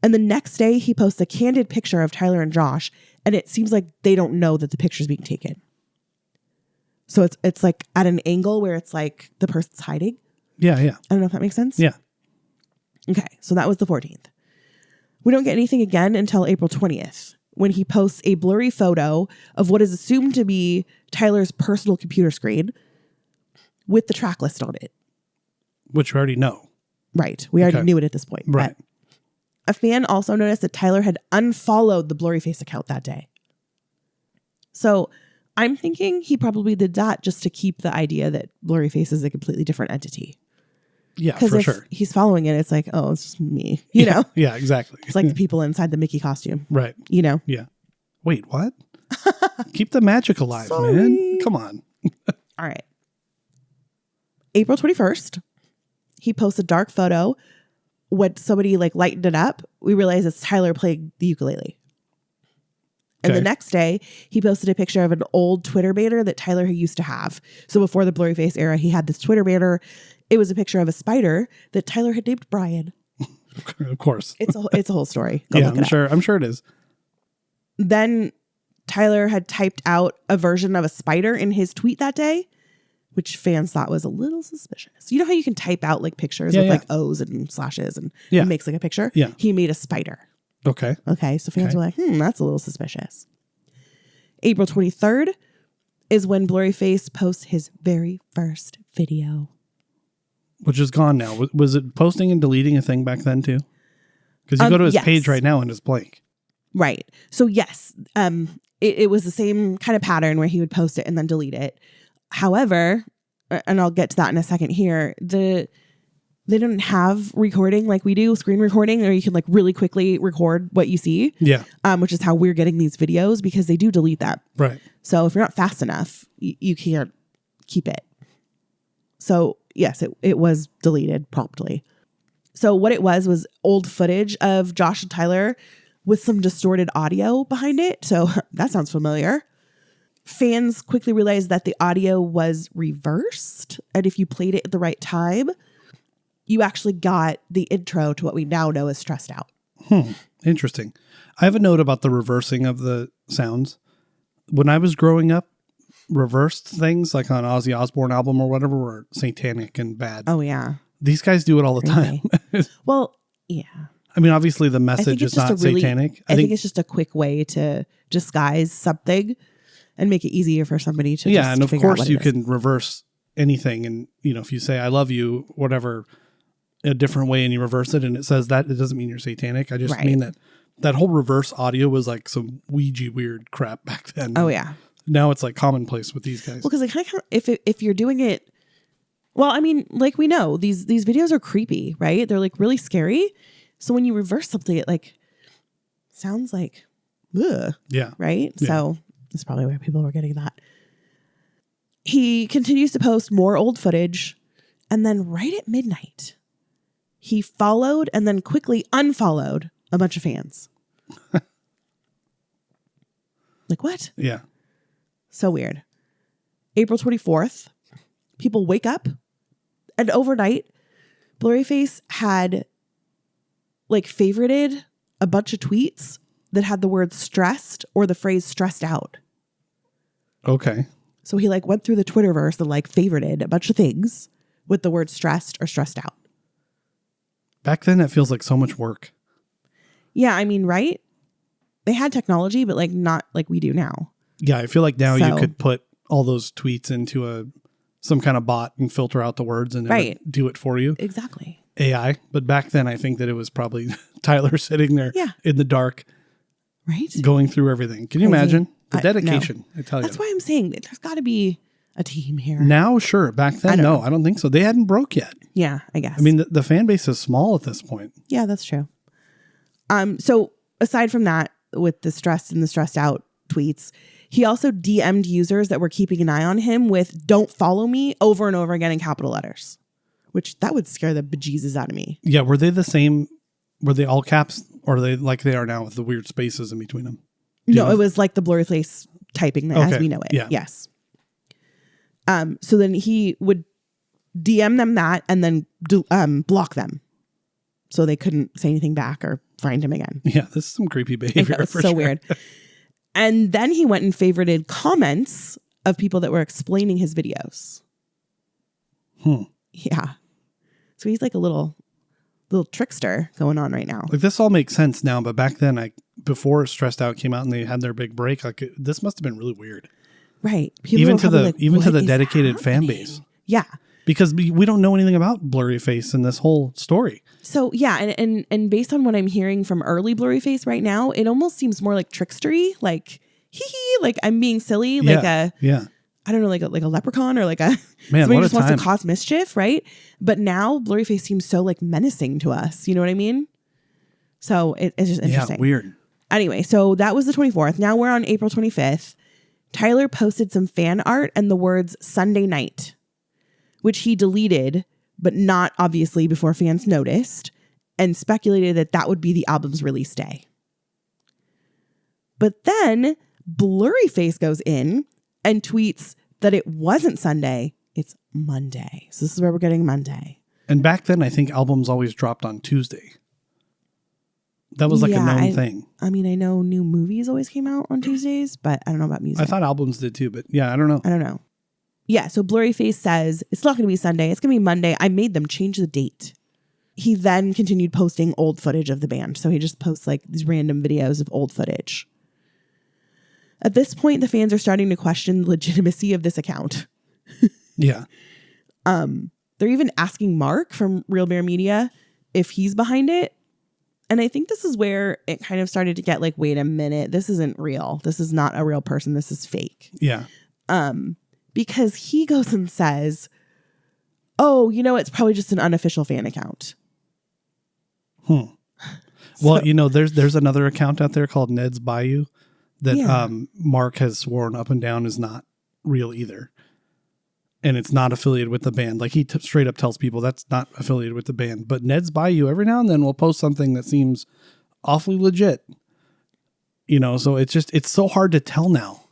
And the next day he posts a candid picture of Tyler and Josh, and it seems like they don't know that the picture is being taken. So it's like at an angle where it's like the person's hiding. Yeah. I don't know if that makes sense. Yeah. Okay. So that was the 14th. We don't get anything again until April 20th, when he posts a blurry photo of what is assumed to be Tyler's personal computer screen with the track list on it. Which we already know. Right. We already knew it at this point. Right. But a fan also noticed that Tyler had unfollowed the Blurryface account that day. So I'm thinking he probably did that just to keep the idea that Blurryface is a completely different entity. Yeah, for if sure. He's following it. It's like, oh, it's just me. You know? Yeah, exactly. It's like the people inside the Mickey costume. Right. You know? Yeah. Wait, what? Keep the magic alive, man. Come on. All right. April 21st, he posts a dark photo. When somebody like lightened it up, we realize it's Tyler playing the ukulele. And the next day, he posted a picture of an old Twitter banner that Tyler used to have. So before the Blurryface era, he had this Twitter banner. It was a picture of a spider that Tyler had named Brian. Of course. It's a whole story. Go yeah, look it up. I'm sure it is. Then Tyler had typed out a version of a spider in his tweet that day, which fans thought was a little suspicious. You know how you can type out like pictures with like O's and slashes and it makes like a picture? Yeah. He made a spider. Okay. So fans were like, that's a little suspicious. April 23rd is when Blurryface posts his very first video. Which is gone now. Was it posting and deleting a thing back then too? Because you go to his page right now and it's blank. Right. So yes, it was the same kind of pattern where he would post it and then delete it. However, and I'll get to that in a second here, they didn't have recording like we do, screen recording, or you can like really quickly record what you see. Yeah. Which is how we're getting these videos, because they do delete that. Right. So if you're not fast enough, you can't keep it. So yes, it was deleted promptly. So what it was old footage of Josh and Tyler with some distorted audio behind it. So that sounds familiar. Fans quickly realized that the audio was reversed. And if you played it at the right time, you actually got the intro to what we now know as Stressed Out. Interesting. I have a note about the reversing of the sounds. When I was growing up, reversed things like on Ozzy Osbourne album or whatever were satanic and bad. Oh, yeah. These guys do it all the time. Well, yeah. I mean, obviously the message is not satanic. I think it's just a quick way to disguise something and make it easier for somebody to and of course you can reverse anything. And, if you say, I love you, whatever, a different way and you reverse it and it says that, it doesn't mean you're satanic. I just mean that whole reverse audio was like some Ouija weird crap back then. Oh, yeah. Now it's like commonplace with these guys. Well, because if you're doing it, well, I mean, like we know these videos are creepy, right? They're like really scary. So when you reverse something, it like sounds like, ugh, right? Yeah. So that's probably where people were getting that. He continues to post more old footage, and then right at midnight, he followed and then quickly unfollowed a bunch of fans. Like what? Yeah. So weird. April 24th, people wake up and overnight, Blurryface had like favorited a bunch of tweets that had the word stressed or the phrase stressed out. Okay. So he like went through the Twitterverse and like favorited a bunch of things with the word stressed or stressed out. Back then, it feels like so much work. Yeah, I mean, right? They had technology, but like not like we do now. Yeah, I feel like now you could put all those tweets into some kind of bot and filter out the words and it would do it for you. Exactly. AI. But back then, I think that it was probably Tyler sitting there in the dark, right, going through everything. Can you imagine the dedication? No. I tell you. That's why I'm saying that there's got to be a team here. Now, sure. Back then, no, I don't think so. They hadn't broke yet. Yeah, I guess. I mean, the fan base is small at this point. Yeah, that's true. So aside from that, with the stressed and the stressed out tweets, he also DM'd users that were keeping an eye on him with "Don't follow me" over and over again in capital letters, which that would scare the bejesus out of me. Yeah, were they the same? Were they all caps, or are they like they are now with the weird spaces in between them? No, it was like the Blurryface typing as we know it. Yeah. Yes. So then he would DM them that and then block them, so they couldn't say anything back or find him again. Yeah, this is some creepy behavior. It's so weird. And then he went and favorited comments of people that were explaining his videos. Yeah. So he's like a little trickster going on right now. Like this all makes sense now, but back then, before Stressed Out came out and they had their big break, like this must have been really weird. Right. Even to the dedicated fan base. Yeah. Because we don't know anything about Blurryface in this whole story. So yeah, and based on what I'm hearing from early Blurryface right now, it almost seems more like trickstery, like like I'm being silly, like I don't know, like a leprechaun or like a somebody who just wants to cause mischief, right? But now Blurryface seems so like menacing to us. You know what I mean? So it's just interesting. Yeah, weird. Anyway, so that was the 24th. Now we're on April 25th. Tyler posted some fan art and the words Sunday night, which he deleted, but not obviously before fans noticed, and speculated that that would be the album's release day. But then Blurryface goes in and tweets that it wasn't Sunday, it's Monday. So this is where we're getting Monday. And back then, I think albums always dropped on Tuesday. That was like a known thing. I mean, I know new movies always came out on Tuesdays, but I don't know about music. I thought albums did too, but yeah, I don't know. Yeah, so Blurryface says, it's not going to be Sunday, it's going to be Monday. I made them change the date. He then continued posting old footage of the band. So he just posts like these random videos of old footage. At this point, the fans are starting to question the legitimacy of this account. Yeah. They're even asking Mark from Real Bear Media if he's behind it. And I think this is where it kind of started to get like, wait a minute, this isn't real. This is not a real person. This is fake. Yeah. Because he goes and says, oh, it's probably just an unofficial fan account. Well, there's another account out there called Ned's Bayou that Mark has sworn up and down is not real either. And it's not affiliated with the band. Like he straight up tells people that's not affiliated with the band. But Ned's Bayou every now and then will post something that seems awfully legit. So it's so hard to tell now.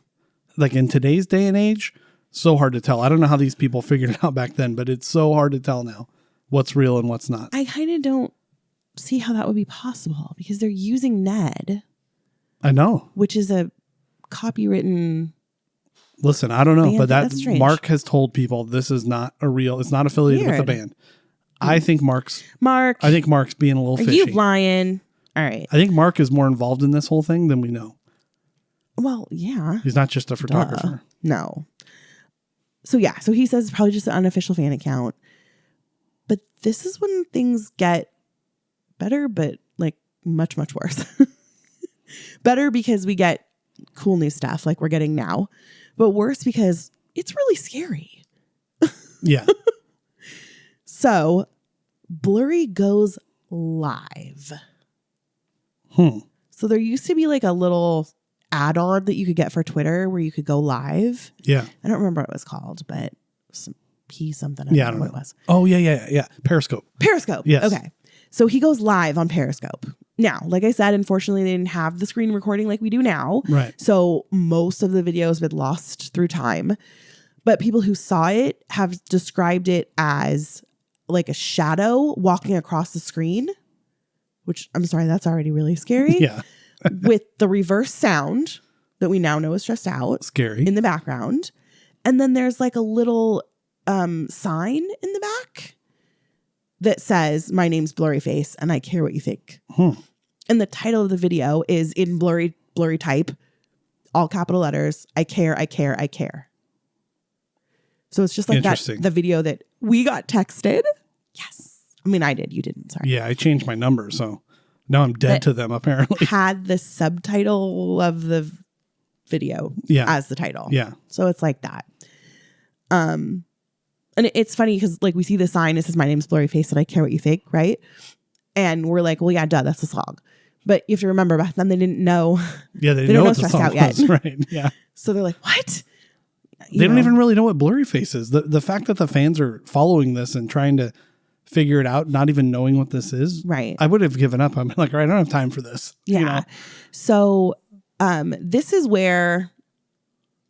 Like in today's day and age, so hard to tell. I don't know how these people figured it out back then, but it's so hard to tell now what's real and what's not. I kind of don't see how that would be possible because they're using Ned. I know. Which is a copywritten. Listen, I don't know, band, but that's strange. Mark has told people this is not it's not affiliated with the band. I think Mark's being a little fishy. Are you lying? All right. I think Mark is more involved in this whole thing than we know. Well, yeah. He's not just a photographer. No. So yeah, so he says it's probably just an unofficial fan account. But this is when things get better, but like much, much worse. Better because we get cool new stuff like we're getting now. But worse because it's really scary. Yeah. So Blurry goes live. So there used to be like a little add-on that you could get for Twitter where you could go live. Yeah. I don't remember what it was called, but some something. I don't know what it was. Oh, yeah. Periscope. Yes. Okay. So he goes live on Periscope. Now, like I said, unfortunately, they didn't have the screen recording like we do now. Right. So most of the video has been lost through time. But people who saw it have described it as like a shadow walking across the screen, which I'm sorry, that's already really scary. Yeah. With the reverse sound that we now know is Stressed Out. Scary. In the background. And then there's like a little sign in the back that says, my name's Blurryface and I care what you think. And the title of the video is in blurry type, all capital letters. I care, I care, I care. So it's just like that, the video that we got texted. Yes. I mean, I did. You didn't. Sorry. Yeah, I changed my number. So now I'm dead to them, apparently. Had the subtitle of the video as the title. Yeah. So it's like that. And it's funny because like we see the sign, it says, my name's Blurryface and I care what you think, right? And we're like, well, yeah, duh, that's the song. But you have to remember back then they didn't know. Yeah, they didn't know what the song was, yet. Right? Yeah. So they're like, what? They don't even really know what Blurryface is. The fact that the fans are following this and trying to figure it out, not even knowing what this is. Right. I would have given up. I'm like, all right, I don't have time for this. Yeah. So this is where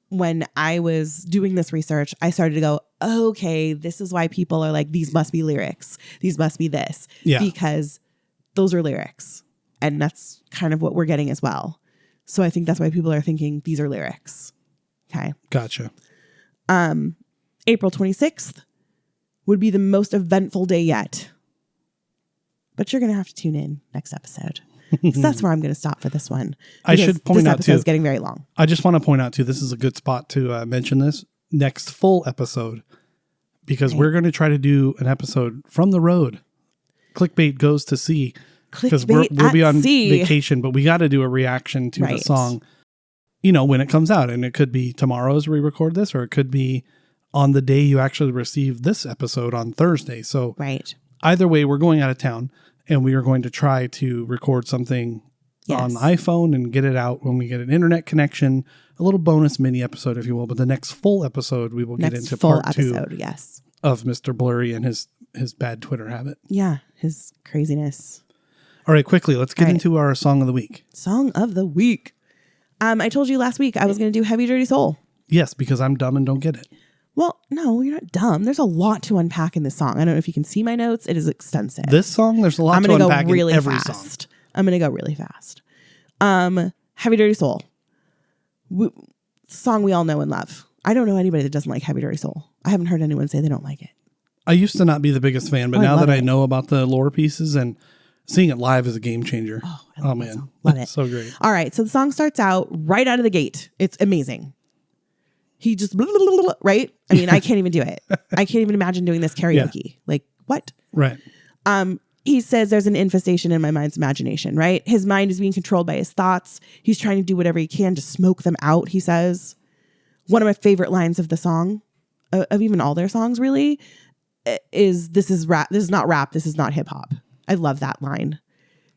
when I was doing this research, I started to go, okay, this is why people are like, these must be lyrics. These must be this. Yeah. Because those are lyrics. And that's kind of what we're getting as well. So I think that's why people are thinking these are lyrics. Okay. Gotcha. April 26th would be the most eventful day yet. But you're going to have to tune in next episode. So that's where I'm going to stop for this one. I should point out, too. This episode is getting very long. I just want to point out, too, this is a good spot to mention this next full episode, because we're going to try to do an episode from the road. Clickbait goes to sea. Because we'll be on vacation, but we got to do a reaction to the song, when it comes out. And it could be tomorrow as we record this, or it could be on the day you actually receive this episode on Thursday. So either way, we're going out of town. And we are going to try to record something on the iPhone and get it out when we get an internet connection. A little bonus mini episode, if you will. But the next full episode, we will get into part 2 of Mr. Blurry and his bad Twitter habit. Yeah, his craziness. All right, quickly, let's get into our Song of the Week. Song of the Week. I told you last week I was going to do Heavy Dirty Soul. Yes, because I'm dumb and don't get it. Well, no, you're not dumb. There's a lot to unpack in this song. I don't know if you can see my notes. It is extensive. This song, there's a lot to unpack in every song. I'm going to go really fast. Heavy Dirty Soul. Song we all know and love. I don't know anybody that doesn't like Heavy Dirty Soul. I haven't heard anyone say they don't like it. I used to not be the biggest fan, but now that I know about the lore pieces and seeing it live is a game changer. Oh man. Love it. So great. All right. So the song starts out right out of the gate. It's amazing. He just, right? I mean, I can't even do it. I can't even imagine doing this karaoke. Yeah. Like, what? Right. He says there's an infestation in my mind's imagination, right? His mind is being controlled by his thoughts. He's trying to do whatever he can to smoke them out, he says. One of my favorite lines of the song, of even all their songs really, is this is rap. This is not rap. This is not hip hop. I love that line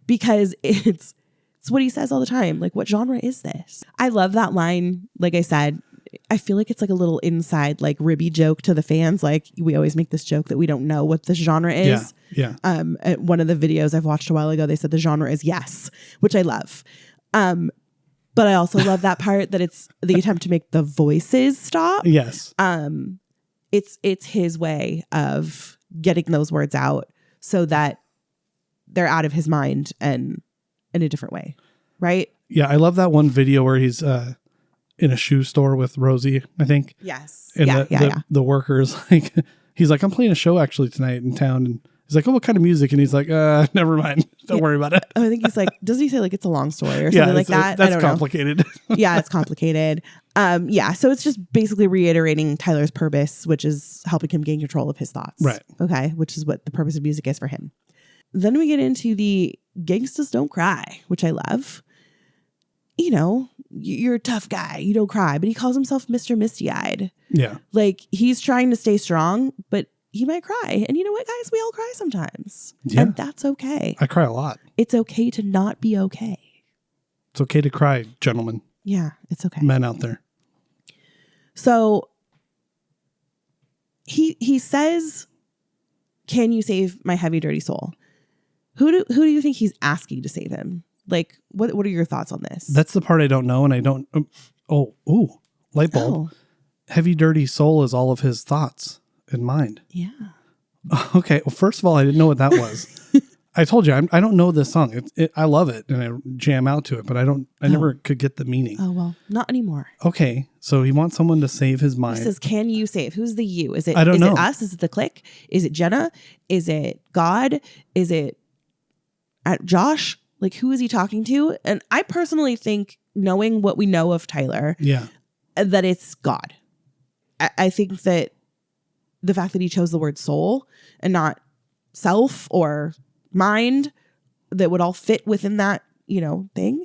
because it's what he says all the time. Like, what genre is this? I love that line. Like I said, I feel like it's like a little inside, like ribby joke to the fans. Like we always make this joke that we don't know what this genre is. Yeah. At one of the videos I've watched a while ago, they said the genre is yes, which I love. But I also love that part that it's the attempt to make the voices stop. Yes. It's his way of getting those words out so that they're out of his mind and in a different way. Right. Yeah. I love that one video where he's, in a shoe store with Rosie, I think. Yes. And the workers, like, he's like, I'm playing a show actually tonight in town. And he's like, oh, what kind of music? And he's like, never mind. Don't worry about it. I think he's like, doesn't he say like it's a long story or something like that? That's complicated. Yeah, it's complicated. So it's just basically reiterating Tyler's purpose, which is helping him gain control of his thoughts. Right. Okay. Which is what the purpose of music is for him. Then we get into the Gangstas Don't Cry, which I love. You know, you're a tough guy. You don't cry. But he calls himself Mr. Misty-Eyed. Yeah. Like he's trying to stay strong, but he might cry. And you know what, guys? We all cry sometimes. Yeah. And that's okay. I cry a lot. It's okay to not be okay. It's okay to cry, gentlemen. Yeah, it's okay. Men out there. So he says, can you save my heavy, dirty soul? Who do you think he's asking to save him? Like, what are your thoughts on this? That's the part I don't know. And I don't. Light bulb. Oh. Heavy, dirty soul is all of his thoughts in mind. Yeah. Okay. Well, first of all, I didn't know what that was. I told you, I don't know this song. I love it and I jam out to it, but I never could get the meaning. Oh, well, not anymore. Okay. So he wants someone to save his mind. He says, can you save? Who's the you? Is it, I don't know. It us? Is it the clique? Is it Jenna? Is it God? Is it Josh? Like, who is he talking to? And I personally think, knowing what we know of Tyler, that it's God. I think that the fact that he chose the word soul and not self or mind, that would all fit within that, thing.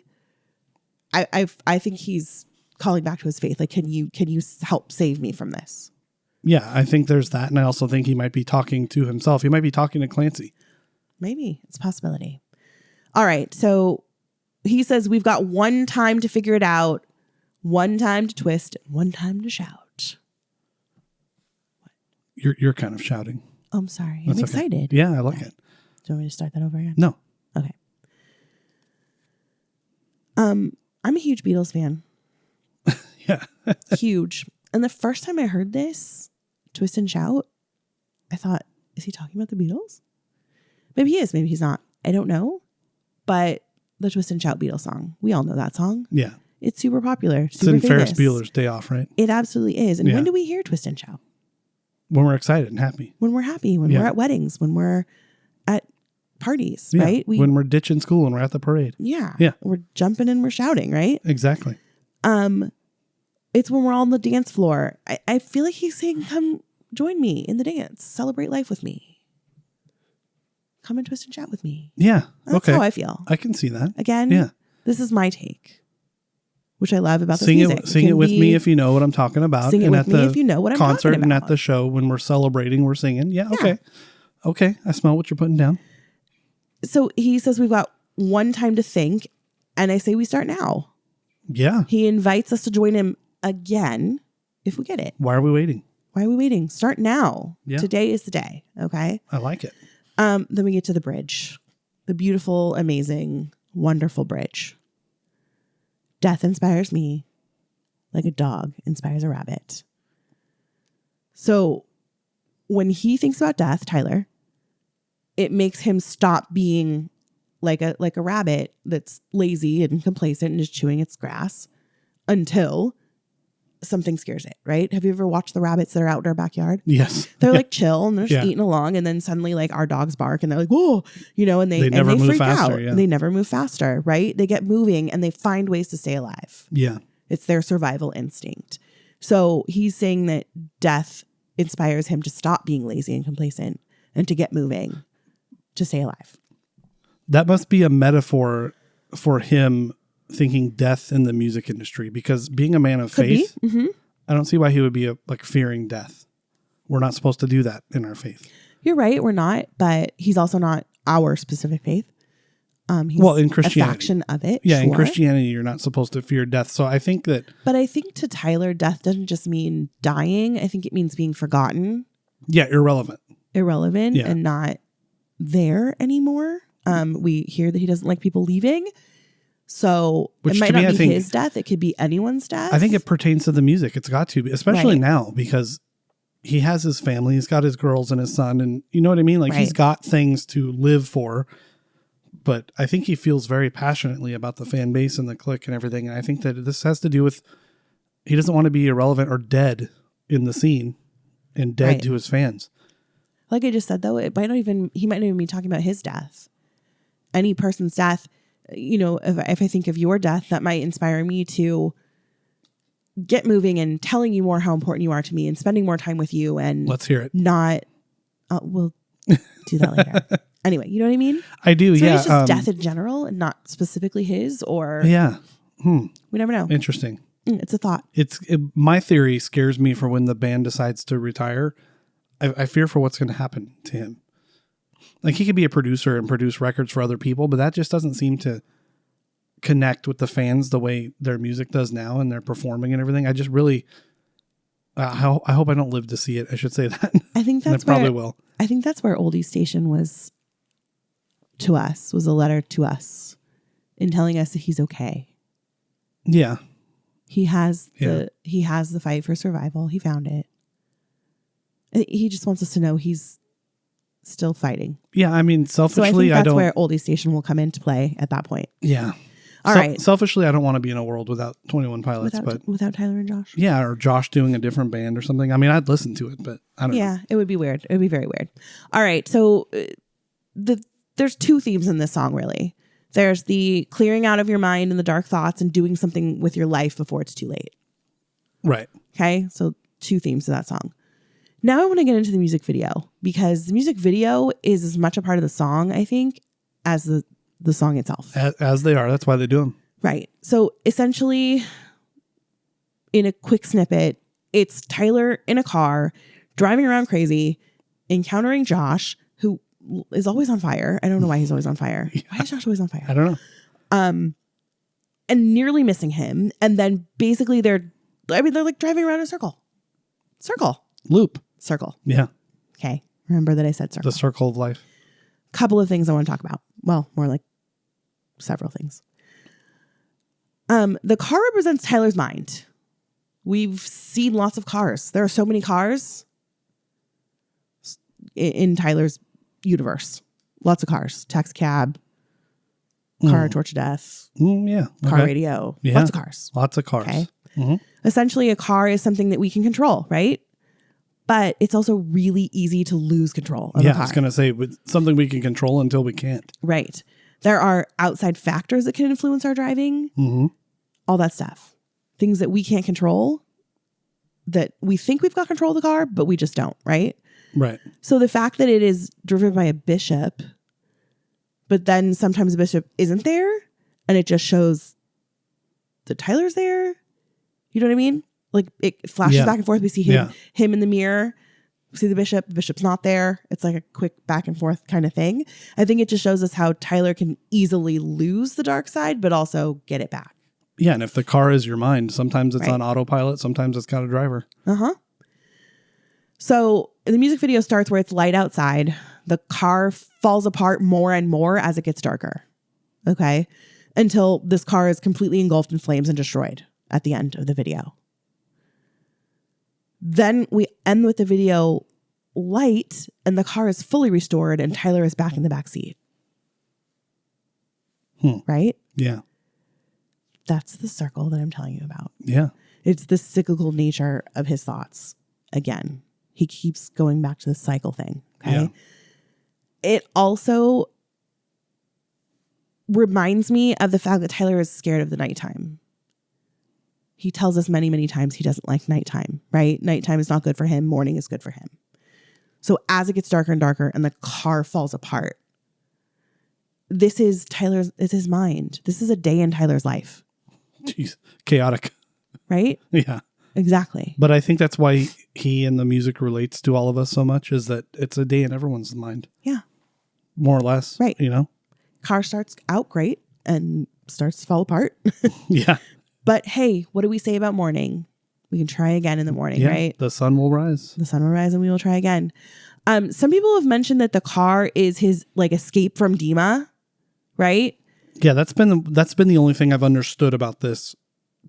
I think he's calling back to his faith. Like, can you help save me from this? Yeah, I think there's that. And I also think he might be talking to himself. He might be talking to Clancy. Maybe. It's a possibility. All right. So he says, we've got one time to figure it out, one time to twist, one time to shout. What? You're kind of shouting. Oh, I'm sorry. I'm excited. Okay. Yeah, I like it. Do you want me to start that over again? No. Okay. I'm a huge Beatles fan. Yeah. Huge. And the first time I heard this, twist and shout, I thought, is he talking about the Beatles? Maybe he is. Maybe he's not. I don't know. But the Twist and Shout Beatles song, we all know that song. Yeah. It's super popular. It's Super in famous. Ferris Bueller's Day Off, right? It absolutely is. And Yeah. when do we hear Twist and Shout? When we're excited and happy. When we're happy, when we're at weddings, when we're at parties, Yeah. right? When we're ditching school and we're at the parade. Yeah. Yeah. We're jumping and we're shouting, right? Exactly. It's when we're all on the dance floor. I feel like he's saying, come join me in the dance. Celebrate life with me. Come and twist and chat with me. Yeah. That's how I feel. I can see that. Again, yeah. This is my take, which I love about this sing music. Sing it with me if you know what I'm talking about. Sing it and with at me the if you know what I'm concert talking about. and at the show when we're celebrating, we're singing. Yeah. Okay. Okay. I smell what you're putting down. So he says we've got one time to think, and I say we start now. Yeah. He invites us to join him again if we get it. Why are we waiting? Why are we waiting? Start now. Yeah. Today is the day. Okay. I like it. Then we get to the bridge. The beautiful, amazing, wonderful bridge. Death inspires me like a dog inspires a rabbit. So when he thinks about death, Tyler, it makes him stop being like a rabbit that's lazy and complacent and just chewing its grass until something scares it, right? Have you ever watched the rabbits that are out in our backyard? Yes. They're like chill and they're just eating along, and then suddenly like our dogs bark and they're like, whoa, and they never move freak faster, out. yeah. They never move faster, right? They get moving and they find ways to stay alive. Yeah. It's their survival instinct. So he's saying that death inspires him to stop being lazy and complacent and to get moving, to stay alive. That must be a metaphor for him thinking death in the music industry, because being a man of faith, I don't see why he would be fearing death. We're not supposed to do that in our faith. You're right. We're not, but he's also not our specific faith. He's in Christianity, a faction of it. Yeah. Sure. In Christianity, you're not supposed to fear death. So I think that, But I think to Tyler, death doesn't just mean dying. I think it means being forgotten. yeah, irrelevant, and not there anymore. We hear that he doesn't like people leaving. So Which it might to me, not I be think- his death. It could be anyone's death. I think it pertains to the music. It's got to be, especially Right. now, because he has his family, he's got his girls and his son, and you know what I mean? Like he's Right. got things to live for, but I think he feels very passionately about the fan base and the clique and everything. And I think that this has to do with, he doesn't want to be irrelevant or dead in the scene and dead Right. to his fans. Like I just said, though, he might not even be talking about his death. Any person's death, if I think of your death, that might inspire me to get moving and telling you more how important you are to me and spending more time with you and Let's hear it. not, we'll do that later. Anyway, you know what I mean? I do. So yeah. it's just death in general and not specifically his, or Yeah. we never know. Interesting. It's a thought. My theory scares me for when the band decides to retire. I fear for what's going to happen to him. Like he could be a producer and produce records for other people, but that just doesn't seem to connect with the fans the way their music does now and they're performing and everything. I just really, I hope I don't live to see it. I should say that. I think And that's I probably will. I think that's where Oldie Station was to us, was a letter to us in telling us that he's okay. Yeah. He has the fight for survival. He found it. He just wants us to know he's still fighting. Yeah. I mean, So I selfishly, think that's don't. where Oldie Station will come into play at that point. Yeah. All right. Selfishly, I don't want to be in a world without 21 Pilots, Without Tyler and Josh. yeah, or Josh doing a different band or something. I mean, I'd listen to it, but I don't know. Yeah, it would be weird. It would be very weird. All right. So there's two themes in this song, really. There's the clearing out of your mind and the dark thoughts and doing something with your life before it's too late. Right. Okay. So two themes to that song. Now I want to get into the music video, because the music video is as much a part of the song, I think, as the song itself. As they are. That's why they do them. Right. So essentially, in a quick snippet, it's Tyler in a car, driving around crazy, encountering Josh, who is always on fire. I don't know why he's always on fire. Yeah. Why is Josh always on fire? I don't know. And nearly missing him. And then basically they're like driving around in a circle. Loop. Circle. Yeah. Okay. Remember that I said circle. The circle of life. Couple of things I want to talk about. Well, more like several things. The car represents Tyler's mind. We've seen lots of cars. There are so many cars in Tyler's universe. Lots of cars. Taxi cab, car torch to death, Yeah. car radio, Yeah. lots of cars. Lots of cars. Okay. Mm-hmm. Essentially, a car is something that we can control, right? But it's also really easy to lose control of a car. I was going to say, with something we can control until we can't. Right. There are outside factors that can influence our driving. Mm-hmm. All that stuff. Things that we can't control, that we think we've got control of the car, but we just don't, right? Right. So the fact that it is driven by a bishop, but then sometimes the bishop isn't there, and it just shows that Tyler's there. You know what I mean? Like it flashes back and forth. We see him in the mirror. We see the bishop's not there. It's like a quick back and forth kind of thing. I think it just shows us how Tyler can easily lose the dark side, but also get it back. Yeah, and if the car is your mind, sometimes it's on autopilot, sometimes it's got a driver. Uh-huh. So the music video starts where it's light outside. The car falls apart more and more as it gets darker. Okay? Until this car is completely engulfed in flames and destroyed at the end of the video. Then we end with the video light and the car is fully restored and Tyler is back in the back seat. Right? Yeah. That's the circle that I'm telling you about. Yeah. It's the cyclical nature of his thoughts. Again, he keeps going back to the cycle thing. Okay. Yeah. It also reminds me of the fact that Tyler is scared of the nighttime. He tells us many, many times he doesn't like nighttime, right? Nighttime is not good for him. Morning is good for him. So as it gets darker and darker and the car falls apart, this is his mind. This is a day in Tyler's life. Jeez. Chaotic. Right? Yeah. Exactly. But I think that's why he and the music relates to all of us so much, is that it's a day in everyone's mind. Yeah. More or less. Right. You know? Car starts out great and starts to fall apart. Yeah. But hey, what do we say about morning? We can try again in the morning, right? The sun will rise. The sun will rise and we will try again. Some people have mentioned that the car is his like escape from Dima, right? Yeah, that's been the only thing I've understood about this,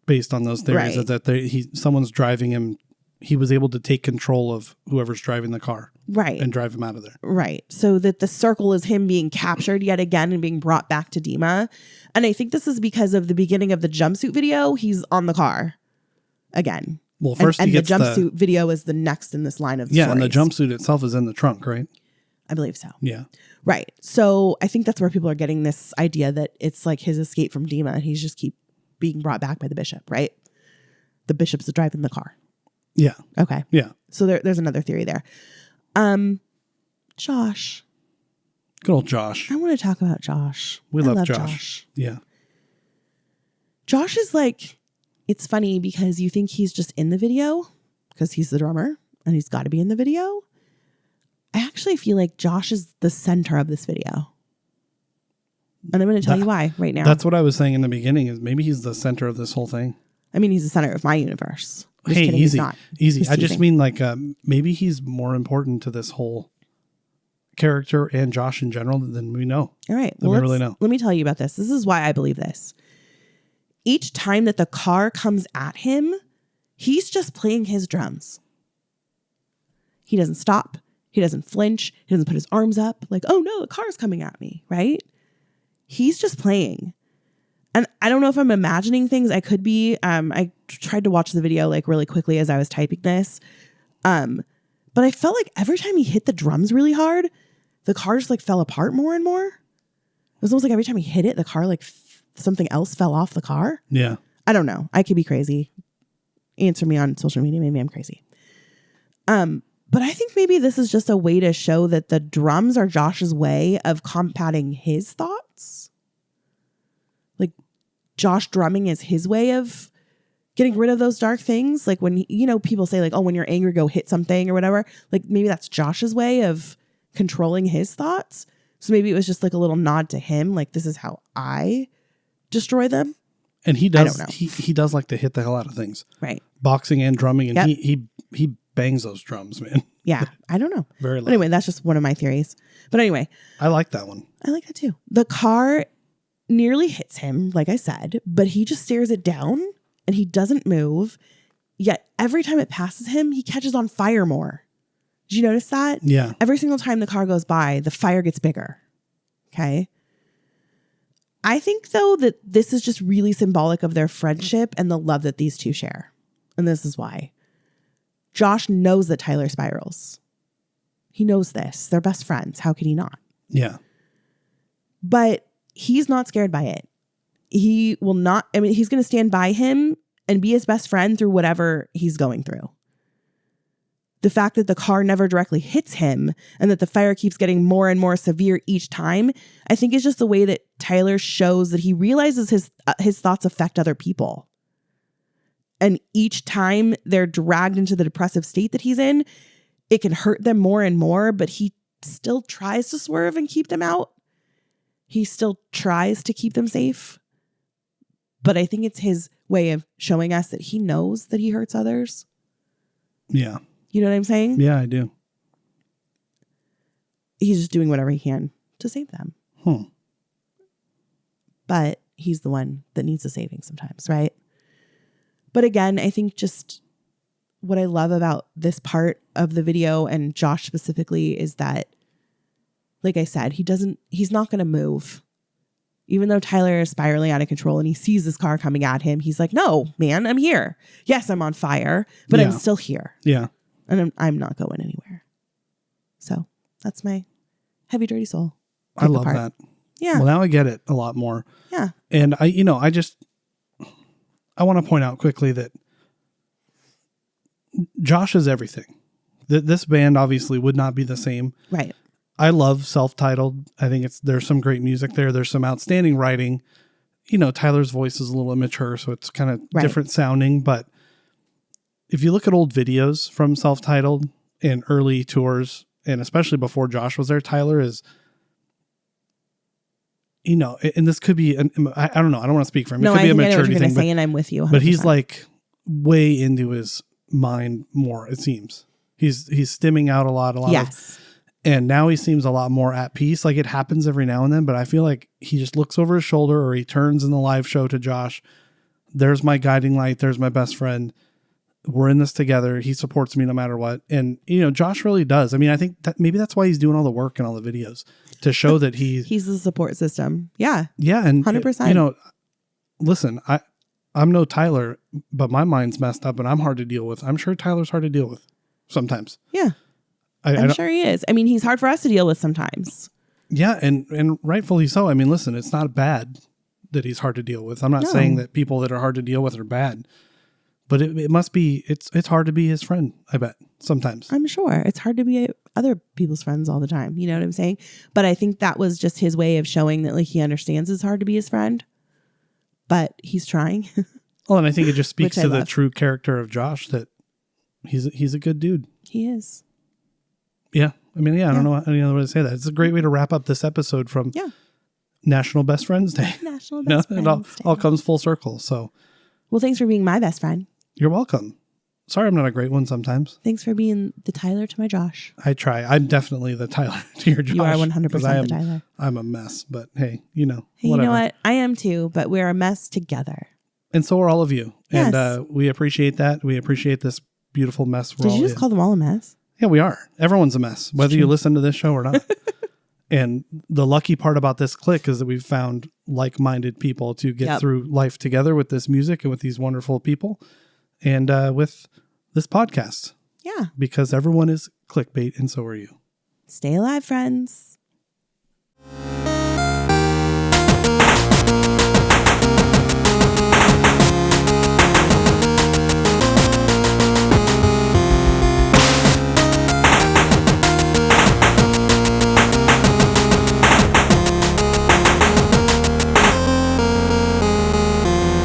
based on those theories, is that someone's driving him. He was able to take control of whoever's driving the car, right, and drive him out of there, right. So that the circle is him being captured yet again and being brought back to Dima. And I think this is because of the beginning of the jumpsuit video. He's on the car again. Well, first and he gets the jumpsuit video is the next in this line of stories. and the jumpsuit itself is in the trunk, right? I believe so. Yeah. Right. So I think that's where people are getting this idea that it's like his escape from Dima. He's just keep being brought back by the bishop, right? The bishop's driving the car. Yeah. Okay. Yeah. So there's another theory there. Josh. Good old Josh. I want to talk about Josh. I love Josh. Yeah. Josh is like, it's funny because you think he's just in the video because he's the drummer and he's got to be in the video. I actually feel like Josh is the center of this video. And I'm going to tell you why right now. That's what I was saying in the beginning, is maybe he's the center of this whole thing. I mean, he's the center of my universe. Just hey, kidding, easy. Easy. He's I just teasing. mean like maybe he's more important to this whole character and Josh in general than we know. All right. Than we really know. Let me tell you about this. This is why I believe this. Each time that the car comes at him, he's just playing his drums. He doesn't stop. He doesn't flinch. He doesn't put his arms up like, oh no, the car's coming at me, right? He's just playing. And I don't know if I'm imagining things. I could be. I tried to watch the video like really quickly as I was typing this. But I felt like every time he hit the drums really hard, the car just like fell apart more and more. It was almost like every time he hit it, the car like something else fell off the car. Yeah. I don't know. I could be crazy. Answer me on social media. Maybe I'm crazy. But I think maybe this is just a way to show that the drums are Josh's way of combating his thoughts. Like Josh drumming is his way of getting rid of those dark things. Like when, people say like, oh, when you're angry, go hit something or whatever. Like maybe that's Josh's way of controlling his thoughts. So maybe it was just like a little nod to him. Like, this is how I destroy them. And he does, I don't know. he does like to hit the hell out of things. Right. Boxing and drumming. And he bangs those drums, man. Yeah. I don't know. Very loud. But anyway, that's just one of my theories. But anyway. I like that one. I like that too. The car nearly hits him, like I said, but he just stares it down and he doesn't move. Yet every time it passes him, he catches on fire more. Did you notice that? Yeah. Every single time the car goes by, the fire gets bigger. Okay. I think, though, that this is just really symbolic of their friendship and the love that these two share. And this is why. Josh knows that Tyler spirals. He knows this. They're best friends. How could he not? Yeah. But he's not scared by it. He will not. I mean, he's going to stand by him and be his best friend through whatever he's going through. The fact that the car never directly hits him and that the fire keeps getting more and more severe each time, I think is just the way that Tyler shows that he realizes his thoughts affect other people. And each time they're dragged into the depressive state that he's in, it can hurt them more and more, but he still tries to swerve and keep them out. He still tries to keep them safe. But I think it's his way of showing us that he knows that he hurts others. Yeah. You know what I'm saying? Yeah, I do. He's just doing whatever he can to save them. But he's the one that needs the saving sometimes, right? But again, I think just what I love about this part of the video and Josh specifically is that, like I said, he's not going to move. Even though Tyler is spiraling out of control and he sees this car coming at him, he's like, no, man, I'm here. Yes, I'm on fire, but I'm still here. Yeah. And I'm not going anywhere. So that's my heavy, dirty soul. I love that. Yeah. Well, now I get it a lot more. Yeah. And I want to point out quickly that Josh is everything. This band obviously would not be the same. Right. I love Self-Titled. I think there's some great music there. There's some outstanding writing. Tyler's voice is a little immature, so it's kind of different sounding. But if you look at old videos from Self-Titled and early tours, and especially before Josh was there, Tyler is, and this could be, I don't know. I don't want to speak for him. No, it could be a maturity thing. Say, and I'm with you 100%. But he's like way into his mind more, it seems. He's stimming out a lot yes. And now he seems a lot more at peace. Like it happens every now and then, but I feel like he just looks over his shoulder or he turns in the live show to Josh. There's my guiding light. There's my best friend. We're in this together. He supports me no matter what. And, Josh really does. I mean, I think that maybe that's why he's doing all the work in all the videos to show that he's the support system. Yeah. Yeah. And 100%. Listen, I'm no Tyler, but my mind's messed up and I'm hard to deal with. I'm sure Tyler's hard to deal with sometimes. Yeah. I'm sure he is. I mean, he's hard for us to deal with sometimes. Yeah, and rightfully so. I mean, listen, it's not bad that he's hard to deal with. I'm not saying that people that are hard to deal with are bad, but it must be, it's hard to be his friend, I bet, sometimes. I'm sure. It's hard to be other people's friends all the time. You know what I'm saying? But I think that was just his way of showing that he understands it's hard to be his friend, but he's trying. Well, and I think it just speaks to the true character of Josh, that he's a good dude. He is. Yeah. I mean, I don't know any other way to say that. It's a great way to wrap up this episode from National Best Friends Day. National Best Friends Day. It all comes full circle. So, well, thanks for being my best friend. You're welcome. Sorry I'm not a great one sometimes. Thanks for being the Tyler to my Josh. I try. I'm definitely the Tyler to your Josh. You are 100% the Tyler. I'm a mess, but hey, whatever. You know what? I am too, but we're a mess together. And so are all of you. Yes. And we appreciate that. We appreciate this beautiful mess we're all in. Did you just call them all a mess? Yeah, we are. Everyone's a mess, whether you listen to this show or not. And the lucky part about this click is that we've found like-minded people to get through life together with this music and with these wonderful people and with this podcast. Yeah. Because everyone is clickbait and so are you. Stay alive, friends.